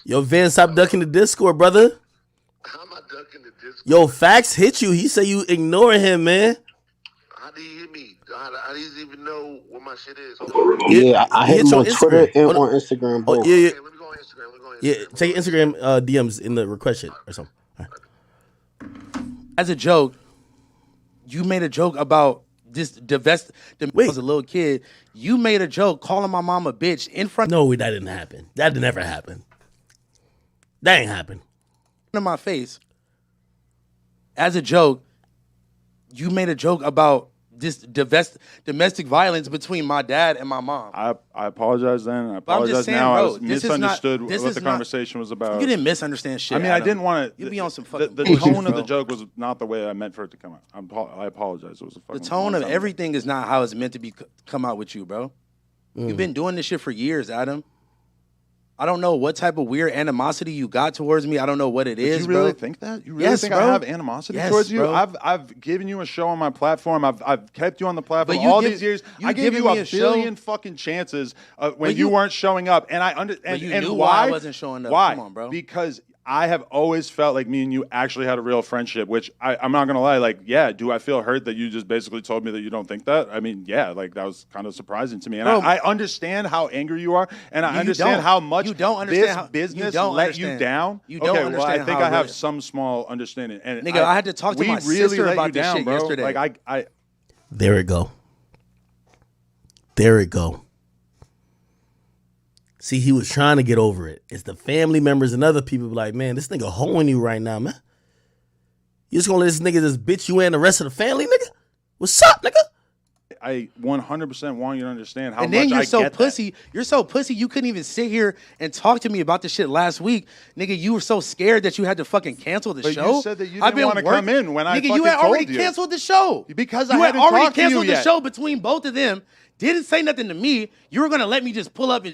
Yo, Van, stop ducking the Discord, brother. How am I ducking the Discord? Yo, Facts hit you. He said you ignore him, man. How do you hit me? How do you even know what my shit is? Yeah, I hit him on Twitter and on Instagram. Oh, both. yeah. Let me go on Instagram. Yeah, take Instagram DMs in the request shit or something. Right. As a joke, you made a joke about this I was a little kid. You made a joke calling my mom a bitch in front No, that didn't happen. That never happened. That ain't happened. of my face. As a joke, you made a joke about this domestic violence between my dad and my mom. I apologize then. I But I'm just apologize saying, now. bro, I misunderstood what the conversation was about. You didn't misunderstand shit. I mean, Adam. I didn't want to. You be on some fucking the bullshit, tone of the bro. joke was not the way I meant for it to come out. I apologize. It was a fucking. The tone of time. everything is not how it's meant to be come out with you, bro. You've been doing this shit for years, Adam. I don't know what type of weird animosity you got towards me. I don't know what it is, you really bro. think that? You really Yes, think bro. I have animosity Yes, towards you? bro. I've given you a show on my platform. I've kept you on the platform But you all give- these years. you I gave giving you me a a show- billion fucking chances when But you you- weren't showing up, and and you and knew why why I wasn't showing up. Why? Come on, bro. Because I have always felt like me and you actually had a real friendship, which I'm not gonna lie. Like, yeah, do I feel hurt that you just basically told me that you don't think that? I mean, yeah, like that was kind of surprising to me, and Bro, I understand how angry you are, and I You understand don't. how much You don't understand this how- you business don't let you understand. down. You don't okay, well, I understand think how I have really- some small understanding. And Nigga, I had to talk to we my really sister let about you this down, shit bro. yesterday. Like I There it go. There it go. See, he was trying to get over it. It's the family members and other people be like, man, this nigga hoeing you right now, man. You just gonna let this nigga just bitch you and the rest of the family, nigga? What's up, nigga? I 100% want you to understand how And then much you're I so get that. pussy. You're so pussy. You couldn't even sit here and talk to me about this shit last week, nigga. You were so scared that you had to fucking cancel the But show. you said that you I've didn't been wanna come in when I nigga, you fucking had already told you. canceled the show Because you I had hadn't already talked to you canceled the yet. show between both of them. Didn't say nothing to me. You were gonna let me just pull up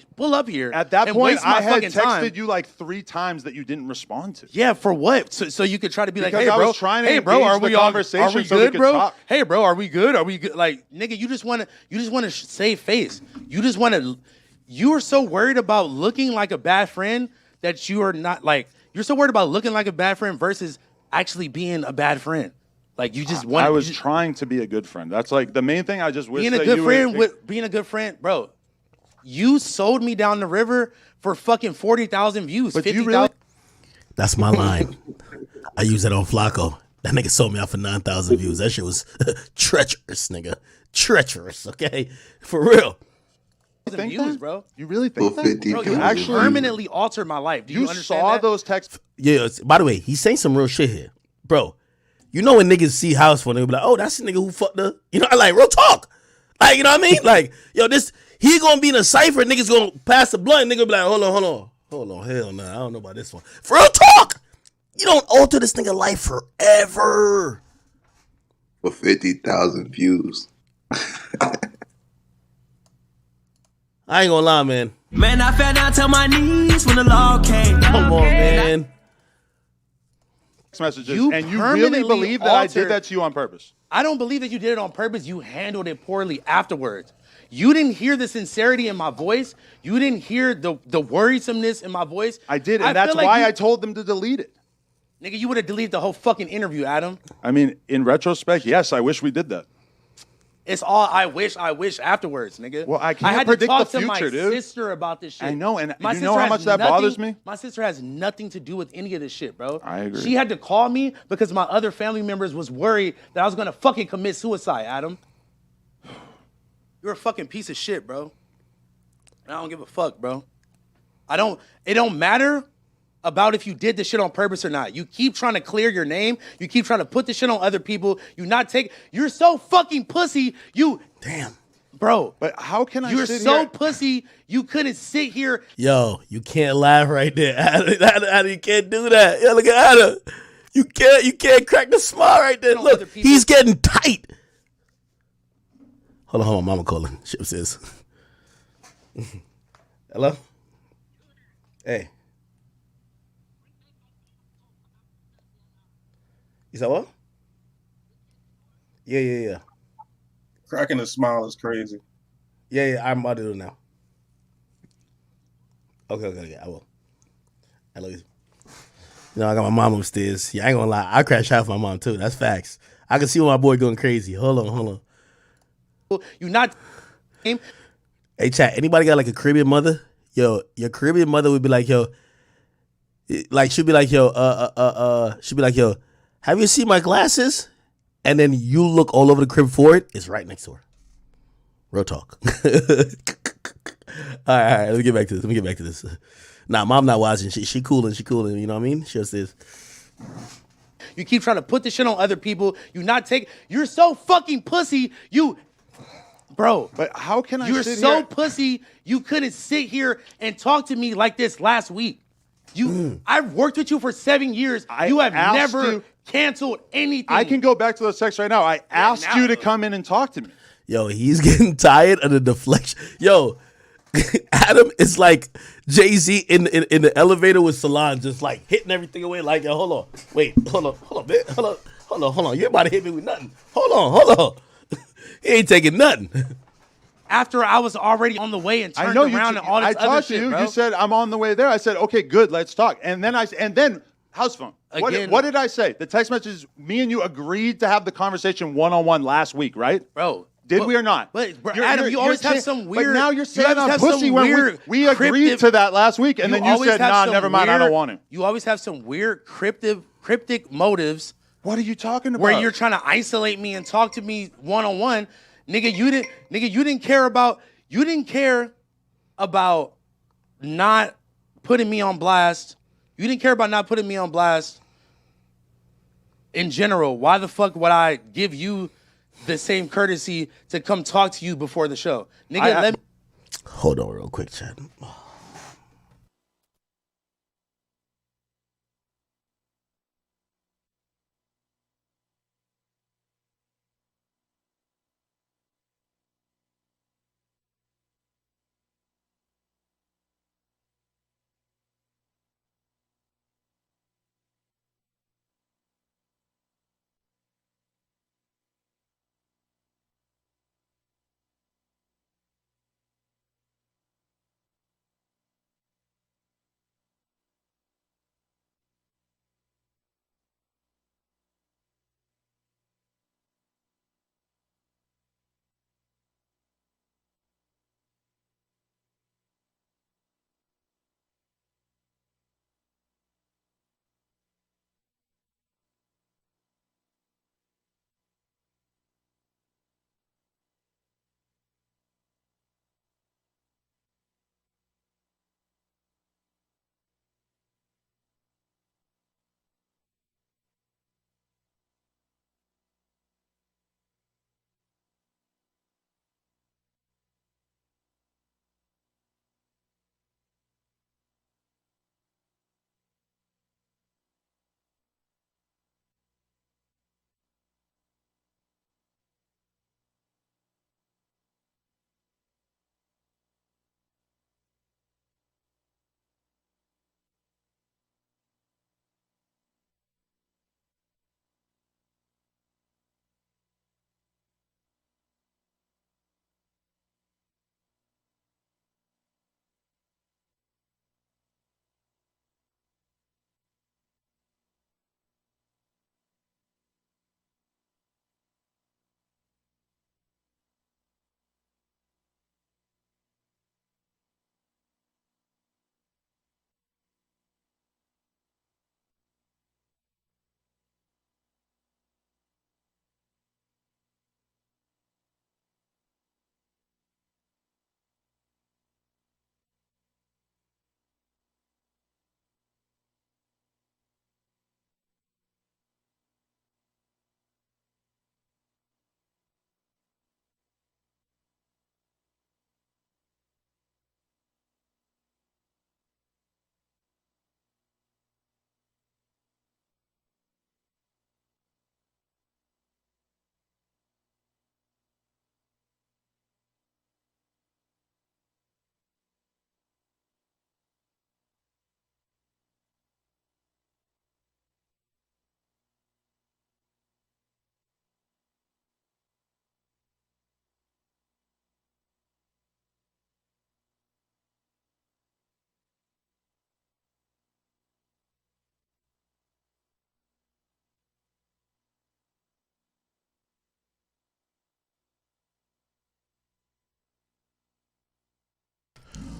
here At that and point, waste my I had fucking texted time. you like 3 times that you didn't respond to. Yeah, for what? So you could try to be like, Because hey, I bro, was trying to hey, bro, engage are the we all conversation are we so we good, could bro? talk. Hey, bro, are we good? Are we good? Like, nigga, you just want to save face. You just want to. You are so worried about looking like a bad friend that you are not like. You're so worried about looking like a bad friend versus actually being a bad friend. Like you just want. I was trying to be a good friend. That's like the main thing. I just wish being a that good you friend would, with being a good friend, bro. You sold me down the river for fucking 40,000 views. But 50,000. you really? That's my line. I use that on Flacco. That nigga sold me out for 9,000 views. That shit was treacherous, nigga. Treacherous, okay? For real. Views, bro. You really think that? Bro, you actually permanently altered my life. Do you understand saw that? those texts? Yeah, by the way, he's saying some real shit here. Bro, you know when niggas see Housephone, they'll be like, oh, that's the nigga who fucked the, you know, like, real talk. Like, you know what I mean? Like, yo, he gonna be in a cipher, niggas gonna pass the blunt, nigga be like, hold on, hell no, I don't know about this one. For real talk! You don't alter this nigga life forever. For 50,000 views. I ain't gonna lie, man. Man, I fell down to my knees when the law came. Come on, man. Messages, You and you really permanently believe that I did altered- that to you on purpose? I don't believe that you did it on purpose. You handled it poorly afterwards. You didn't hear the sincerity in my voice. You didn't hear the worrisomeness in my voice. I did, and that's feel like why I told them to delete it. Nigga, you would have deleted the whole fucking interview, Adam. I mean, in retrospect, yes, I wish we did that. It's all I wish afterwards, nigga. Well, I can't had predict to talk the to my future, dude. sister about this shit. I know, and my you know sister how has much that nothing- bothers me? My sister has nothing to do with any of this shit, bro. I agree. She had to call me because my other family members was worried that I was gonna fucking commit suicide, Adam. You're a fucking piece of shit, bro. And I don't give a fuck, bro. It don't matter about if you did this shit on purpose or not. You keep trying to clear your name. You keep trying to put this shit on other people. You're so fucking pussy. Damn. Bro. But how can I You're sit so here? pussy, you couldn't sit here. Yo, you can't laugh right there. Adam, you can't do that. Yo, look at Adam. You can't crack the smile right there. Look, he's getting tight. Hold on, mama calling. Ship says. Hello? Hey. You said what? Yeah. Cracking a smile is crazy. Yeah, I'm about to do it now. Okay, I will. I love you. You know, I got my mom upstairs. Yeah, I ain't gonna lie. I crash out for my mom too. That's facts. I can see my boy going crazy. Hold on. You not. Hey, chat. Anybody got like a Caribbean mother? Yo, your Caribbean mother would be like, yo, like she'd be like, yo, she'd be like, yo, have you seen my glasses? And then you look all over the crib for it. It's right next to her. Real talk. All right. Let me get back to this. Nah, mom not watching. She cooling. You know what I mean? She just is. You keep trying to put this shit on other people. You're so fucking pussy. Bro. But how can I You're sit so here? pussy. You couldn't sit here and talk to me like this last week. I've worked with you for 7 years. You have asked never you- canceled anything. I can go back to those texts right now. I asked you to come in and talk to me. Yo, he's getting tired of the deflection. Yo, Adam is like Jay-Z in the elevator with Salon, just like hitting everything away. Like, yo, hold on. Wait, hold on, man. Hold on. You're about to hit me with nothing. Hold on. He ain't taking nothing. After I was already on the way and turned around and all this I other talked shit, to you. bro. You said I'm on the way there. I said, okay, good, let's talk. And then Housephone. Again- What did I say? The text message. Me and you agreed to have the conversation one-on-one last week, right? Bro. Did we or not? But bro, Adam, you always have some weird. But now you're saying always I'm have pussy some when weird we agreed cryptic- to that last week, and then you always said, have nah, some never mind, I don't weird- want him. You always have some weird cryptic motives. What are you talking about? Where you're trying to isolate me and talk to me one-on-one. Nigga, you didn't care about not putting me on blast. You didn't care about not putting me on blast in general. Why the fuck would I give you the same courtesy to come talk to you before the show? Nigga, let me. Hold on real quick, chat.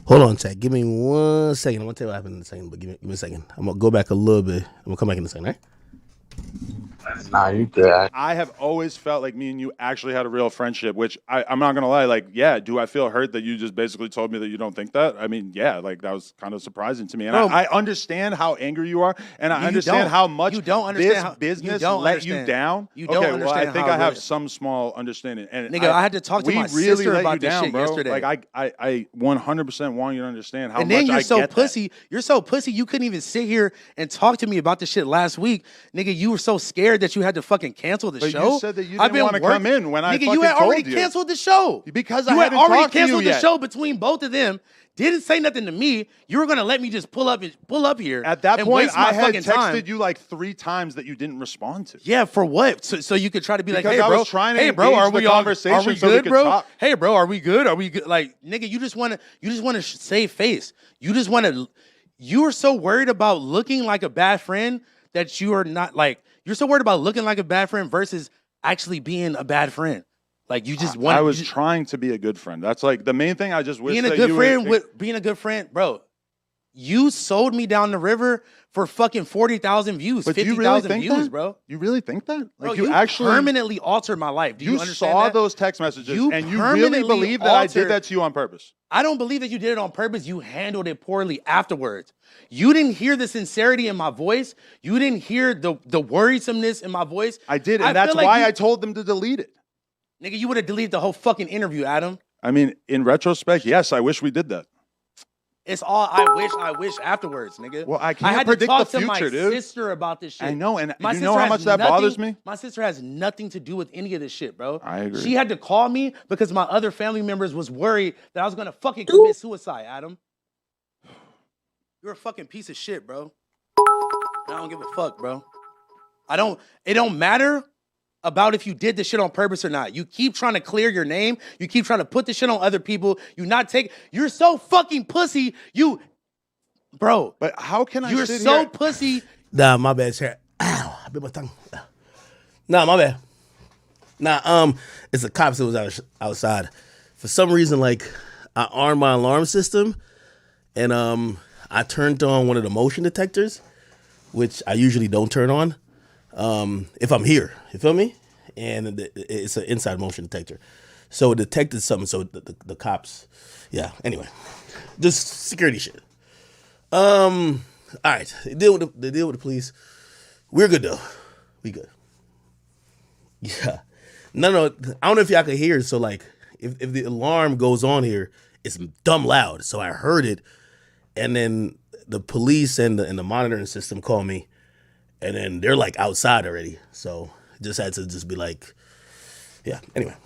Hold on, chat. Give me 1 second. I'm gonna tell you what happened in a second, but give me a second. I'm gonna go back a little bit. I'm gonna come back in a second, right? Nah, you good. I have always felt like me and you actually had a real friendship, which I'm not going to lie. Like, yeah, do I feel hurt that you just basically told me that you don't think that? I mean, yeah, like that was kind of surprising to me. And I understand how angry you are, and I understand how much this business let you down. You don't understand. Well, I think I have some small understanding. And nigga, I had to talk to my sister about this shit bro. yesterday. Like, I 100% want you to understand how much I get. And then you're so pussy. You're so pussy. You couldn't even sit here and talk to me about this shit last week, nigga. You were so scared that you had to fucking cancel the show. You said that you didn't want to come in when I fucking told you. Nigga, you had already canceled the show. Because I hadn't talked to you yet. You had already canceled the show between both of them. Didn't say nothing to me. You were gonna let me just pull up here. At that and point, waste my I had texted time. you like 3 times that you didn't respond to. Yeah, for what? So you could try to be because like, hey, bro, I was trying to are we the conversation are we so good, we could bro? talk. Hey, bro, are we good? Are we good? Like, nigga, you just wanna save face. You are so worried about looking like a bad friend that you are not like. You're so worried about looking like a bad friend versus actually being a bad friend. Like you just want. I was trying to be a good friend. That's like the main thing. I just wish being a good friend, bro. You sold me down the river for fucking 40,000 views, 50,000 views, bro. You really think that? Like Bro, you actually permanently altered my life. Do you understand saw that? those text messages and you really believe that I did that to you on purpose? I don't believe that you did it on purpose. You handled it poorly afterwards. You didn't hear the sincerity in my voice. You didn't hear the worrisomeness in my voice. I did, and that's why I told them to delete it. Nigga, you would have deleted the whole fucking interview, Adam. I mean, in retrospect, yes, I wish we did that. It's all I wish afterwards, nigga. Well, I can't had predict to talk the future, to my dude. sister about this shit. I know, and my you know how much that bothers me? My sister has nothing to do with any of this shit, bro. I agree. She had to call me because my other family members was worried that I was gonna fucking commit suicide, Adam. You're a fucking piece of shit, bro. I don't give a fuck, bro. It don't matter about if you did this shit on purpose or not. You keep trying to clear your name. You keep trying to put this shit on other people. You're so fucking pussy. Bro. But how can I You're sit so here? pussy. Nah, my bad, sir. Ow, I bit my tongue. Nah, my bad. Nah, it's the cops that was outside. For some reason, like, I armed my alarm system, and I turned on one of the motion detectors, which I usually don't turn on. If I'm here, you feel me? And it's an inside motion detector. So it detected something, so the cops, yeah, anyway. Just security shit. All right, they deal with the police. We're good though. We good. Yeah. No, I don't know if y'all can hear it, so like, if the alarm goes on here, it's dumb loud. So I heard it, and then the police and the monitoring system call me. And then they're like outside already. So just had to just be like, yeah, anyway.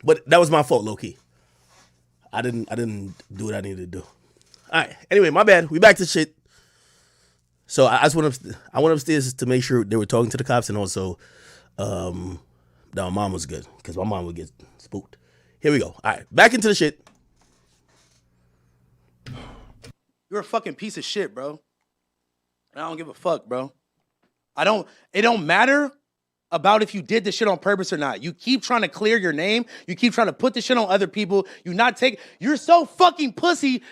But that was my fault, low key. I didn't do what I needed to do. All right. Anyway, my bad. We back to shit. So I went upstairs to make sure they were talking to the cops, and also that my mom was good, because my mom would get spooked. Here we go. All right. Back into the shit. You're a fucking piece of shit, bro. I don't give a fuck, bro. It don't matter about if you did this shit on purpose or not. You keep trying to clear your name. You keep trying to put this shit on other people. You're so fucking pussy.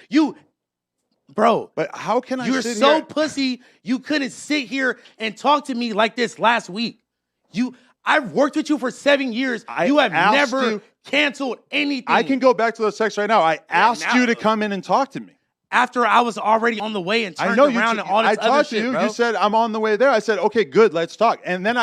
Bro. But how can I You're sit so here? pussy. You couldn't sit here and talk to me like this last week. I've worked with you for 7 years. You have never canceled anything. I can go back to those texts right now. I asked you to come in and talk to me. After I was already on the way and turned around and all this I other talked shit, to you. bro. You said I'm on the way there. I said, okay, good, let's talk. And then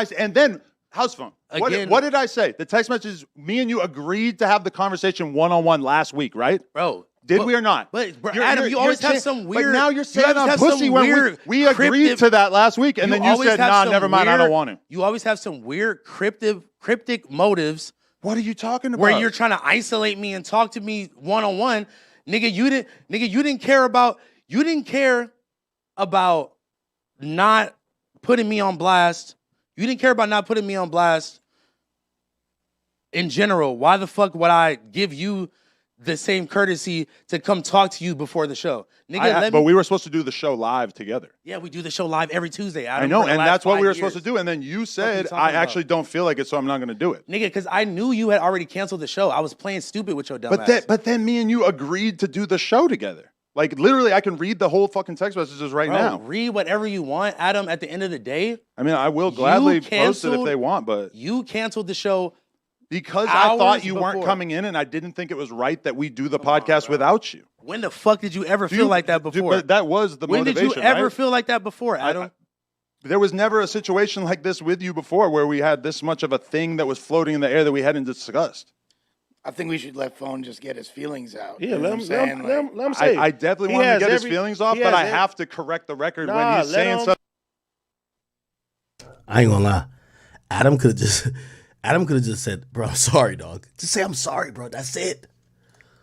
Housephone. Again. What did I say? The text message. Me and you agreed to have the conversation one-on-one last week, right? Bro. Did we or not? But Adam, you always have some weird. But now you're saying I'm pussy when we agreed to that last week, and then you said, nah, never mind, I don't want to. You always have some weird cryptic motives. What are you talking about? Where you're trying to isolate me and talk to me one-on-one. Nigga, you didn't care about not putting me on blast. You didn't care about not putting me on blast in general. Why the fuck would I give you the same courtesy to come talk to you before the show. Nigga, but we were supposed to do the show live together. Yeah, we do the show live every Tuesday. I know, and that's what we were supposed to do. And then you said, I actually don't feel like it, so I'm not going to do it. Nigga, because I knew you had already canceled the show. I was playing stupid with your dumb ass. But then me and you agreed to do the show together. Like, literally, I can read the whole fucking text messages right now. Read whatever you want, Adam. At the end of the day, I mean, I will gladly post it if they want, but you canceled the show because I thought you weren't coming in, and I didn't think it was right that we do the podcast without you. When the fuck did you ever feel like that before? But that was the motivation. When did you ever right? feel like that before, Adam? There was never a situation like this with you before where we had this much of a thing that was floating in the air that we hadn't discussed. I think we should let Phone just get his feelings out. Yeah, you know let him say. I definitely want him to get his feelings off, but I have to correct the record when he's saying something. I ain't gonna lie. Adam could have just said, bro, I'm sorry, dog. Just say I'm sorry, bro. That's it.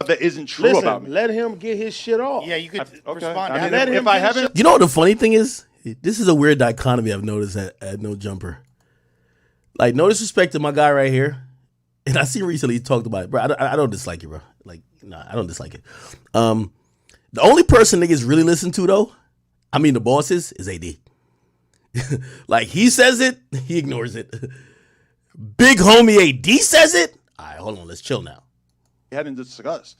That isn't true about me. Let him get his shit off. Yeah, you could respond. I mean, if I haven't, you know what the funny thing is? This is a weird dichotomy I've noticed at No Jumper. Like, no disrespect to my guy right here. And I see recently he talked about it. Bro, I don't dislike you, bro. Like, nah, I don't dislike it. The only person niggas really listen to, though, I mean the bosses, is AD. Like, he says it, he ignores it. Big homie AD says it. All right, hold on, let's chill now. We hadn't discussed.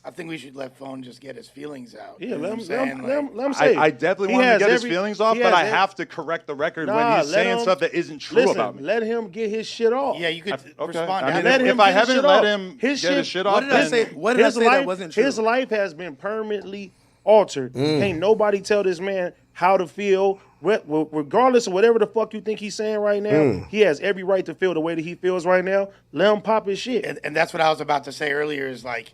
I think we should let Phone just get his feelings out. Yeah, you know let him say. I definitely want him to get his feelings off, but I have to correct the record when he's saying stuff that isn't true about me. Let him get his shit off. Yeah, you could respond. I mean, if I haven't let him get his shit off, what did I say? What did I say that wasn't true? His life has been permanently altered. Can't nobody tell this man how to feel. Regardless of whatever the fuck you think he's saying right now, he has every right to feel the way that he feels right now. Let him pop his shit. And that's what I was about to say earlier is like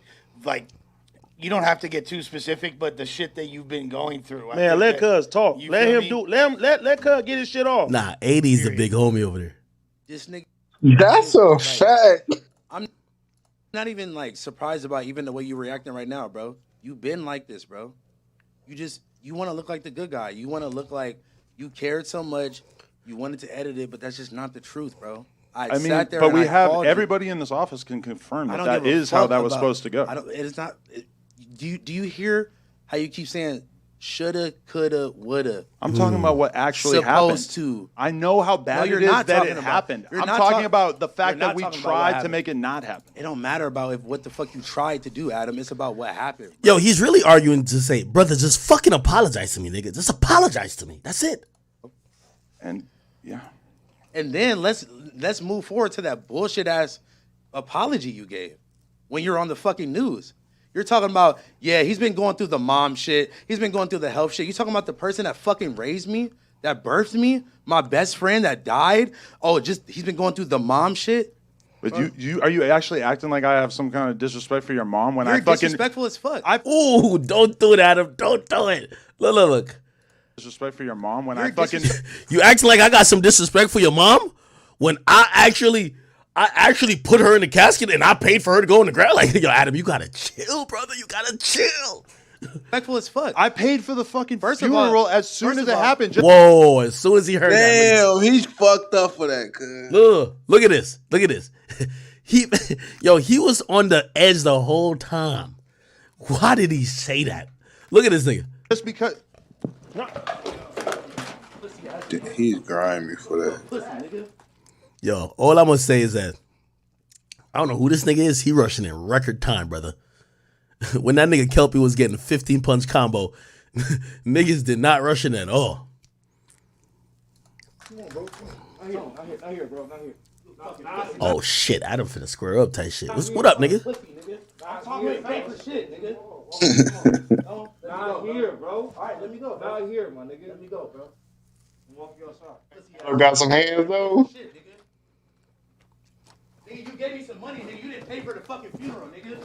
you don't have to get too specific, but the shit that you've been going through. Man, let Cuz talk. Let him do. Let Cuz get his shit off. Nah, 80's the big homie over there. This nigga. That's a fact. I'm not even like surprised about even the way you're reacting right now, bro. You've been like this, bro. You want to look like the good guy. You want to look like you cared so much. You wanted to edit it, but that's just not the truth, bro. I mean, sat there but and we I have called everybody in this office can confirm I that don't that give a is how fuck that was about- supposed to go. It is not. Do you hear how you keep saying shoulda, coulda, woulda? I'm talking about what actually supposed happened. to. I know how bad you're it is not that talking it about- happened. you're I'm not talking talk- about the fact you're not that we talking about what tried to happened. make it not happen. It don't matter about what the fuck you tried to do, Adam. It's about what happened. Yo, he's really arguing to say, brother, just fucking apologize to me, nigga. Just apologize to me. That's it. And yeah. And then let's move forward to that bullshit ass apology you gave when you're on the fucking news. You're talking about, yeah, he's been going through the mom shit. He's been going through the health shit. You're talking about the person that fucking raised me, that birthed me, my best friend that died. Oh, he's been going through the mom shit. But you are you actually acting like I have some kind of disrespect for your mom when You're I fucking disrespectful as fuck. Ooh, don't do it, Adam. Don't do it. Look. disrespect for your mom when I fucking You acting like I got some disrespect for your mom when I actually put her in the casket and I paid for her to go in the ground. Like, yo, Adam, you gotta chill, brother. You gotta chill. Disrespectful as fuck. I paid for the fucking First of all- funeral as soon first as of it all- happened. Whoa, as soon as he heard that. Damn, he's fucked up for that, cuz. Look at this. Look at this. He was on the edge the whole time. Why did he say that? Look at this nigga. Just because He's grimy for that. Yo, all I'm gonna say is that I don't know who this nigga is. He rushing in record time, brother. When that nigga Kelpie was getting a 15 punch combo, niggas did not rush in at all. Come on, bro. Not here, bro. Not here. Oh shit, Adam finna square up type shit. What up, nigga? Not here, bro. All right, let me go. Not here, my nigga. Let me go, bro. I'm walking you outside. Got some hands though. Shit, nigga. Nigga, you gave me some money, nigga. You didn't pay for the fucking funeral, nigga.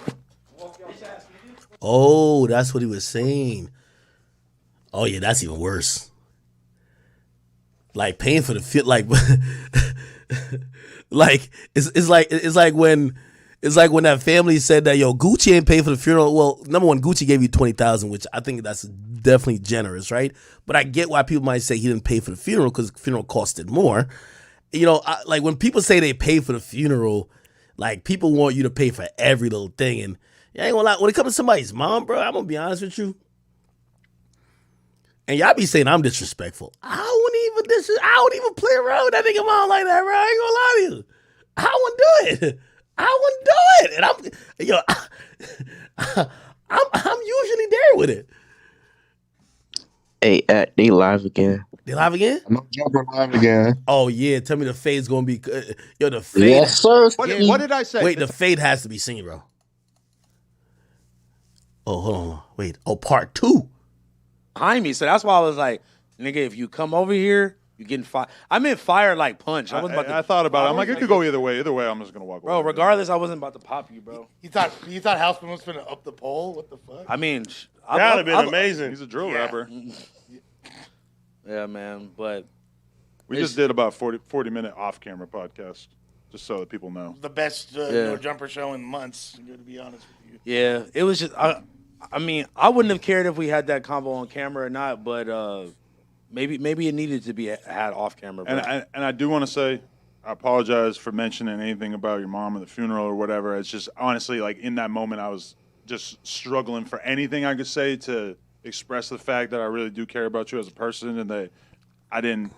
Bitch ass nigga. Oh, that's what he was saying. Oh yeah, that's even worse. Like paying for the fit, like it's like when that family said that yo Gucci ain't paid for the funeral. Well, number one, Gucci gave you $20,000, which I think that's definitely generous, right? But I get why people might say he didn't pay for the funeral because the funeral costed more. You know, like when people say they pay for the funeral, like people want you to pay for every little thing, and Yeah, I ain't gonna lie. When it comes to somebody's mom, bro, I'm gonna be honest with you. And y'all be saying I'm disrespectful. I wouldn't even play around with that nigga mom like that, bro. I ain't gonna lie to you. I wouldn't do it. And I'm usually there with it. Hey, they live again. They live again? No jumper live again. Oh yeah, tell me the fade's gonna be. The fade. Yes, sir. What did I say? Wait, the fade has to be seen, bro. Oh, hold on. Wait. Oh, part 2. Behind me, so that's why I was like, nigga, if you come over here, you getting fired. I meant fire like punch. I thought about it. I'm like, it could go either way. Either way, I'm just gonna walk bro, away. regardless, I wasn't about to pop you, bro. You thought Housephone was finna up the pole? What the fuck? I mean, that'd have been amazing. He's a drill rapper. Yeah, man. But we just did about 40-minute off-camera podcast, just so that people know. The best no jumper show in months. To be honest with you. Yeah, it was just. I mean, I wouldn't have cared if we had that convo on camera or not, but maybe it needed to be had off camera. Bro. And I do want to say, I apologize for mentioning anything about your mom or the funeral or whatever. It's just honestly, like in that moment, I was just struggling for anything I could say to express the fact that I really do care about you as a person, and that I didn't,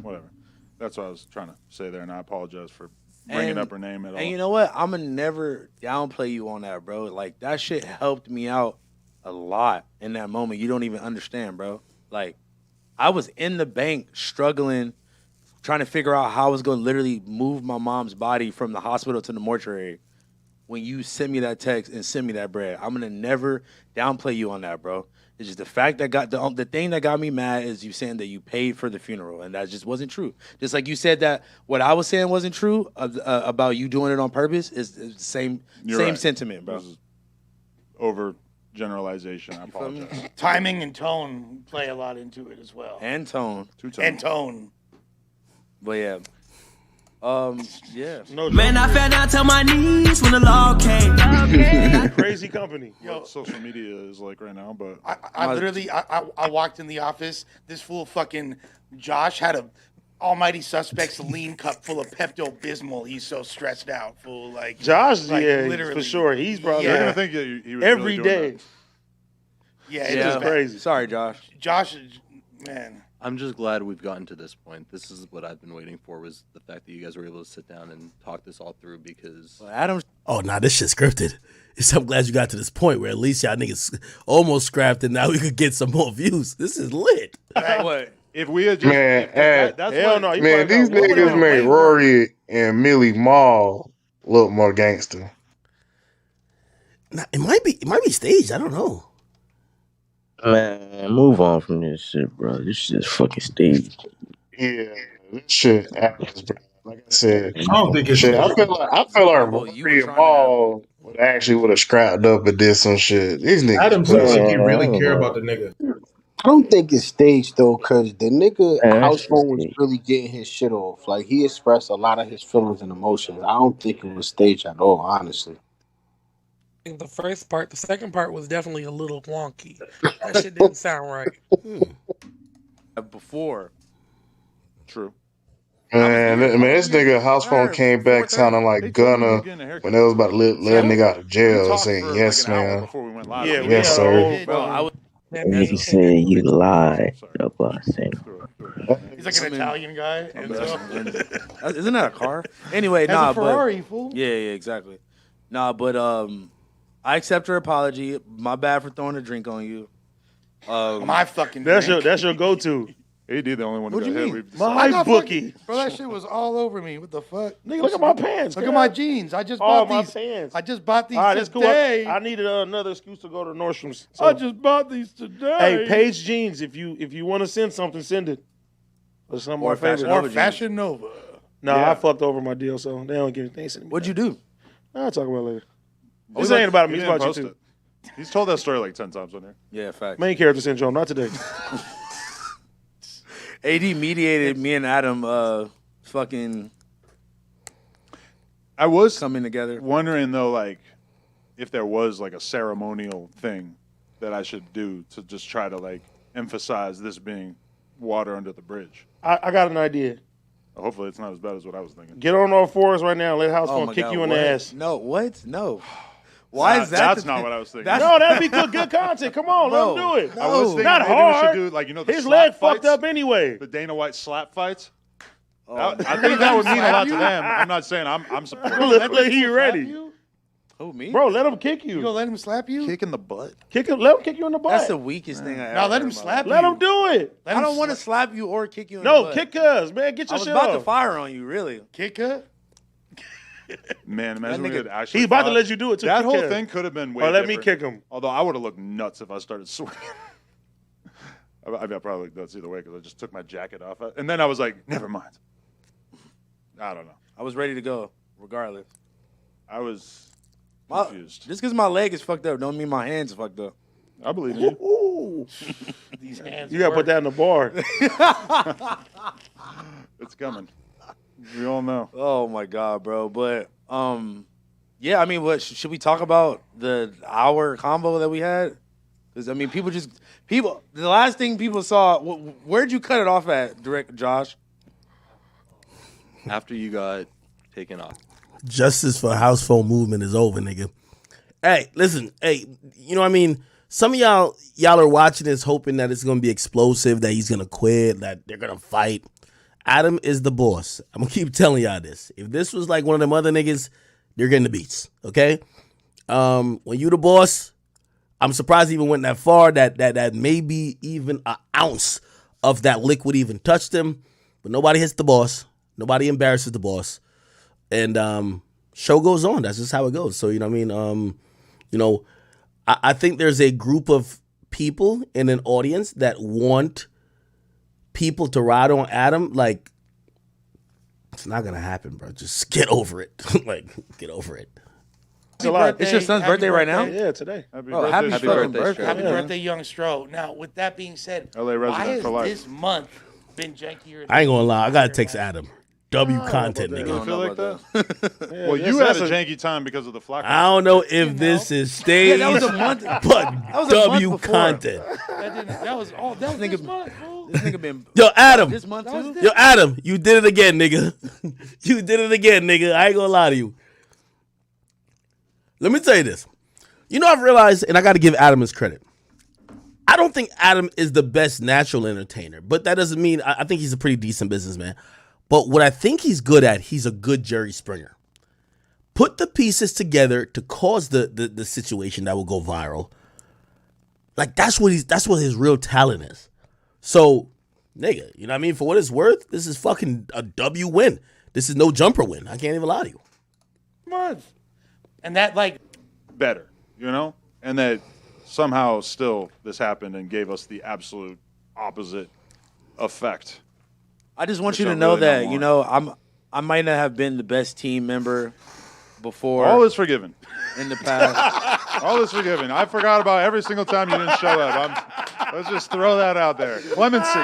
whatever. That's what I was trying to say there, and I apologize for bringing up her name at all. And you know what? I'm going to never downplay you on that, bro. Like, that shit helped me out a lot in that moment. You don't even understand, bro. Like, I was in the bank struggling, trying to figure out how I was going to literally move my mom's body from the hospital to the mortuary when you sent me that text and sent me that bread. I'm going to never downplay you on that, bro. It's just the fact that the thing that got me mad is you saying that you paid for the funeral, and that just wasn't true. Just like you said that what I was saying wasn't true about you doing it on purpose is the same right. sentiment, bro. Over generalization. I apologize. Timing and tone play a lot into it as well. And tone. And tone. But yeah. Yeah. Man, I fell down to my knees when the law came. Crazy company. Yo, what social media is like right now, but I literally walked in the office. This fool fucking Josh had a Almighty Suspects lean cup full of Pepto-Bismol. He's so stressed out, fool. Like Josh, literally, for sure. He's probably you're gonna think that he was every really day. That. Yeah, it's crazy. Sorry, Josh. Josh, man. I'm just glad we've gotten to this point. This is what I've been waiting for, was the fact that you guys were able to sit down and talk this all through, because Adam. Oh, nah, this shit's scripted. I'm glad you got to this point where at least y'all niggas almost scrapped and now we could get some more views. This is lit. What? If we had just that's hell no. Man, these niggas made Rory and Millie Mall look more gangster. Nah, it might be staged. I don't know. Man, move on from this shit, bro. This shit's fucking staged. Yeah, this shit happens, bro. Like I said, I don't think it's shit. I feel like Rory and Mall would have scrapped up and did some shit. These niggas. Adam seems like he really care about the nigga. I don't think it's staged though, because the nigga Housephone was really getting his shit off. Like, he expressed a lot of his feelings and emotions. I don't think it was staged at all, honestly. The first part, the second part was definitely a little wonky. That shit didn't sound right. Before. True. Man, this nigga Housephone came back sounding like Gunna when they was about to let a nigga out of jail, saying yes, man. Yeah, yes, sir. Nigga said you lied about saying. He's like an Italian guy. Isn't that a car? Anyway, That's a Ferrari, fool. Yeah, exactly. Nah, but I accept her apology. My bad for throwing a drink on you. My fucking that's drink. your go-to. AD the only one What who do got you hit. mean? My bookie. Bro, that shit was all over me. What the fuck? Nigga, look at my pants. Look at my jeans. I just bought my these. pants. I just bought these All right, that's cool. today. I needed another excuse to go to Nordstrom's. So. I just bought these today. Hey, Page Jeans, if you want to send something, send it. Or some more favorite. Or Fashion Nova. No, I fucked over my deal, so they don't give anything. What'd you do? I'll talk about it later. This ain't about me. It's about you too. He's told that story like 10 times on here. Yeah, fact. Main character syndrome, not today. AD mediated me and Adam fucking I was coming together. Wondering though, like, if there was like a ceremonial thing that I should do to just try to like emphasize this being water under the bridge. I got an idea. Hopefully it's not as bad as what I was thinking. Get on all fours right now and let Housephone kick you in the ass. No, what? No. Why is that? That's not what I was thinking. No, that'd be good content. Come on, let him do it. I was thinking Not maybe hard. we should do like the His slap leg fights, fucked up anyway. the Dana White slap fights. Oh, I think that would mean a lot to them. I'm not saying I'm supporting. Let him ready. Who, me? Bro, let him kick you. You gonna let him slap you? Kick in the butt. Let him kick you in the butt. That's the weakest thing I ever. No, let heard him in my slap life. Let him do it. I don't want to slap you or kick you in the No, butt. kick us, man. Get I your was shit about to off. fire on you, really. Kick her? Man, imagine we nigga- had actually. He's about to fought. let you do it too. That Kick whole him. thing could have been way. Or let me different. kick him. Although I would have looked nuts if I started swinging. I mean, I probably looked nuts either way because I just took my jacket off, and then I was like, never mind. I don't know. I was ready to go, regardless. I was My, confused. just because my leg is fucked up don't mean my hands are fucked up. I believe in you. Ooh. These hands. You gotta put that in the bar. It's coming. We all know. Oh my god, bro! But yeah. I mean, what should we talk about the hour combo that we had? Because I mean, people. The last thing people saw. Where'd you cut it off at, direct Josh? After you got taken off. Justice for house phone movement is over, nigga. Hey, listen. Hey, you know what I mean? Some of y'all are watching this hoping that it's going to be explosive, that he's going to quit, that they're going to fight. Adam is the boss. I'm going to keep telling y'all this. If this was like one of them other niggas, they're getting the beats, okay? When you the boss, I'm surprised he even went that far, that maybe even an ounce of that liquid even touched him. But nobody hits the boss. Nobody embarrasses the boss. And show goes on. That's just how it goes. So, you know what I mean? I think there's a group of people in an audience that want people to ride on Adam. Like, it's not going to happen, bro. Just get over it. Like, get over it. It's your son's birthday right now? Yeah, today. Happy happy birthday, birthday. Happy birthday, young Stro. Now, with that being said, LA why resident has for life. this month been jankier? I ain't going to lie. I got to text Adam. W content, You nigga. don't feel like about that? Well, you had a janky time because of the flock. I don't know if this is stage, that was a month. but was a month W before. content. That was this month, bro. This nigga been Yo, Adam. this month too. Yo, Adam, you did it again, nigga. You did it again, nigga. I ain't gonna lie to you. Let me tell you this. You know, I've realized, and I got to give Adam his credit. I don't think Adam is the best natural entertainer, but that doesn't mean I think he's a pretty decent businessman. But what I think he's good at, he's a good Jerry Springer. Put the pieces together to cause the situation that will go viral. Like that's what his real talent is. So, nigga, you know what I mean? For what it's worth, this is fucking a W win. This is no jumper win. I can't even lie to you. Month. And that, like, better, you know? And that somehow still this happened and gave us the absolute opposite effect. I just want Which you to I know really that don't you know I might not have been the best team member before. All is forgiven. In the past. All is forgiven. I forgot about every single time you didn't show up. Let's just throw that out there. Clemency.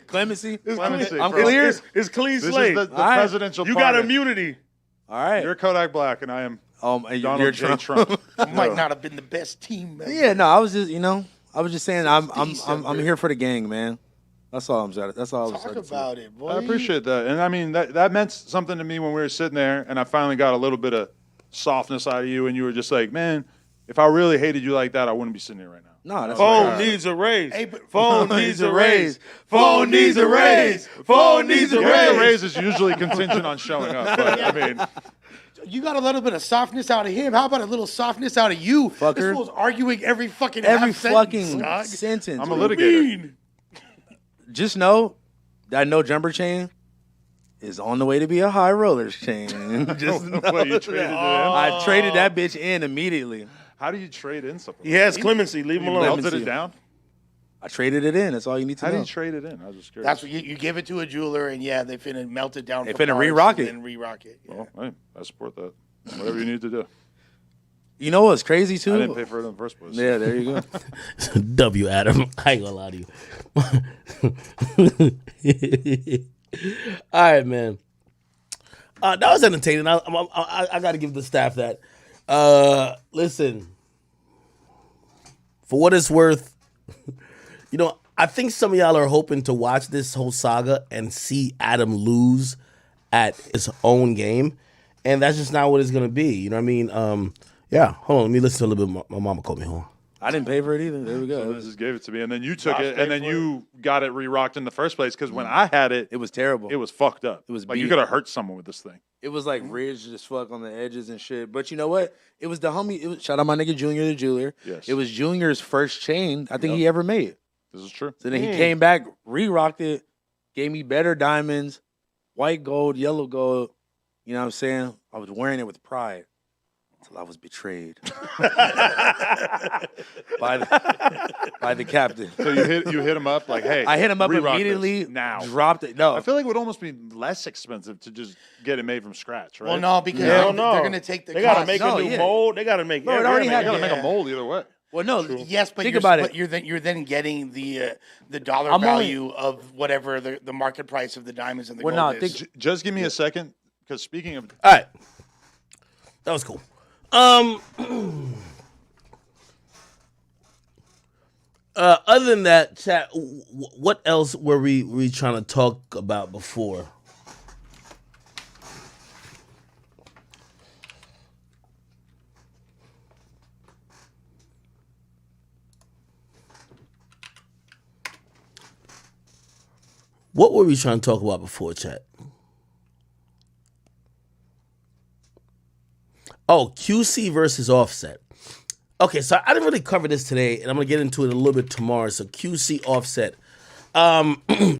Clemency. Clemency. I'm bro. clear. It's clean This slate. is the All right. presidential You got pardon. immunity. All right. You're Kodak Black, and I am And Donald you're J. Trump. might not have been the best team member. Yeah, no, I was just saying I'm here for the gang, man. That's all I'm saying. That's all I was Talk saying. about it, boy. I appreciate that. And I mean, that meant something to me when we were sitting there, and I finally got a little bit of softness out of you, and you were just like, man, if I really hated you like that, I wouldn't be sitting here right now. No, that's Phone needs a raise. Hey, but Phone needs a raise. Phone needs a raise. Phone needs a Yeah, the raise. raise is usually contingent on showing up, but I mean, you got a little bit of softness out of him. How about a little softness out of you? Fucker. This fool's arguing every fucking every half sentence, fucking dog. sentence. I'm a What do you litigator. mean? Just know that no jumper chain is on the way to be a high rollers chain. Just know What, you traded it in? I traded that bitch in immediately. How do you trade in something? He has clemency. Leave him You alone. melted Clemency. it down? I traded it in. That's all you need to How do know. you trade it in? I was just curious. That's what you give it to a jeweler, and yeah, they finna melt it down. They for finna parts re-rock it. and then re-rock it. Yeah. Well, hey, I support that. Whatever you need to do. You know what's crazy too? I didn't pay for it in the first place. Yeah, there you go. W Adam. I ain't gonna lie to you. All right, man. That was entertaining. I got to give the staff that. Listen, for what it's worth, you know, I think some of y'all are hoping to watch this whole saga and see Adam lose at his own game, and that's just not what it's gonna be. You know what I mean? Yeah, hold on. Let me listen to a little bit. My mama called me home. I didn't pay for it either. There we go. So this just gave it to me, and then you took it, and then you got it re-rocked in the first place. Because when I had it, it was terrible. It was fucked up. It was like you beat. could have hurt someone with this thing. It was like ridged as fuck on the edges and shit. But you know what? It was the homie. It was, shout out my nigga Junior the Jeweler. Yes. It was Junior's first chain I think he ever made. This is true. So then he came back, re-rocked it, gave me better diamonds, white gold, yellow gold. You know what I'm saying? I was wearing it with pride until I was betrayed by the captain. So you hit him up like, hey, I hit him up re-rock immediately. this now. Dropped it. No, I feel like it would almost be less expensive to just get it made from scratch, right? Well, no, because Hell they're going to take the They got to cost. make a new mold. They got to make. Bro, it already had- You gotta make a mold either way. Well, no. Yes, but think you're, about but it. you're then getting the dollar I'm value of whatever the market price of the diamonds and the Well, gold no, is. Just give me a second, because speaking of, All right, that was cool. Other than that, chat. What else were we trying to talk about before? What were we trying to talk about before, chat? Oh, QC versus Offset. Okay, so I didn't really cover this today, and I'm going to get into it a little bit tomorrow. So QC Offset.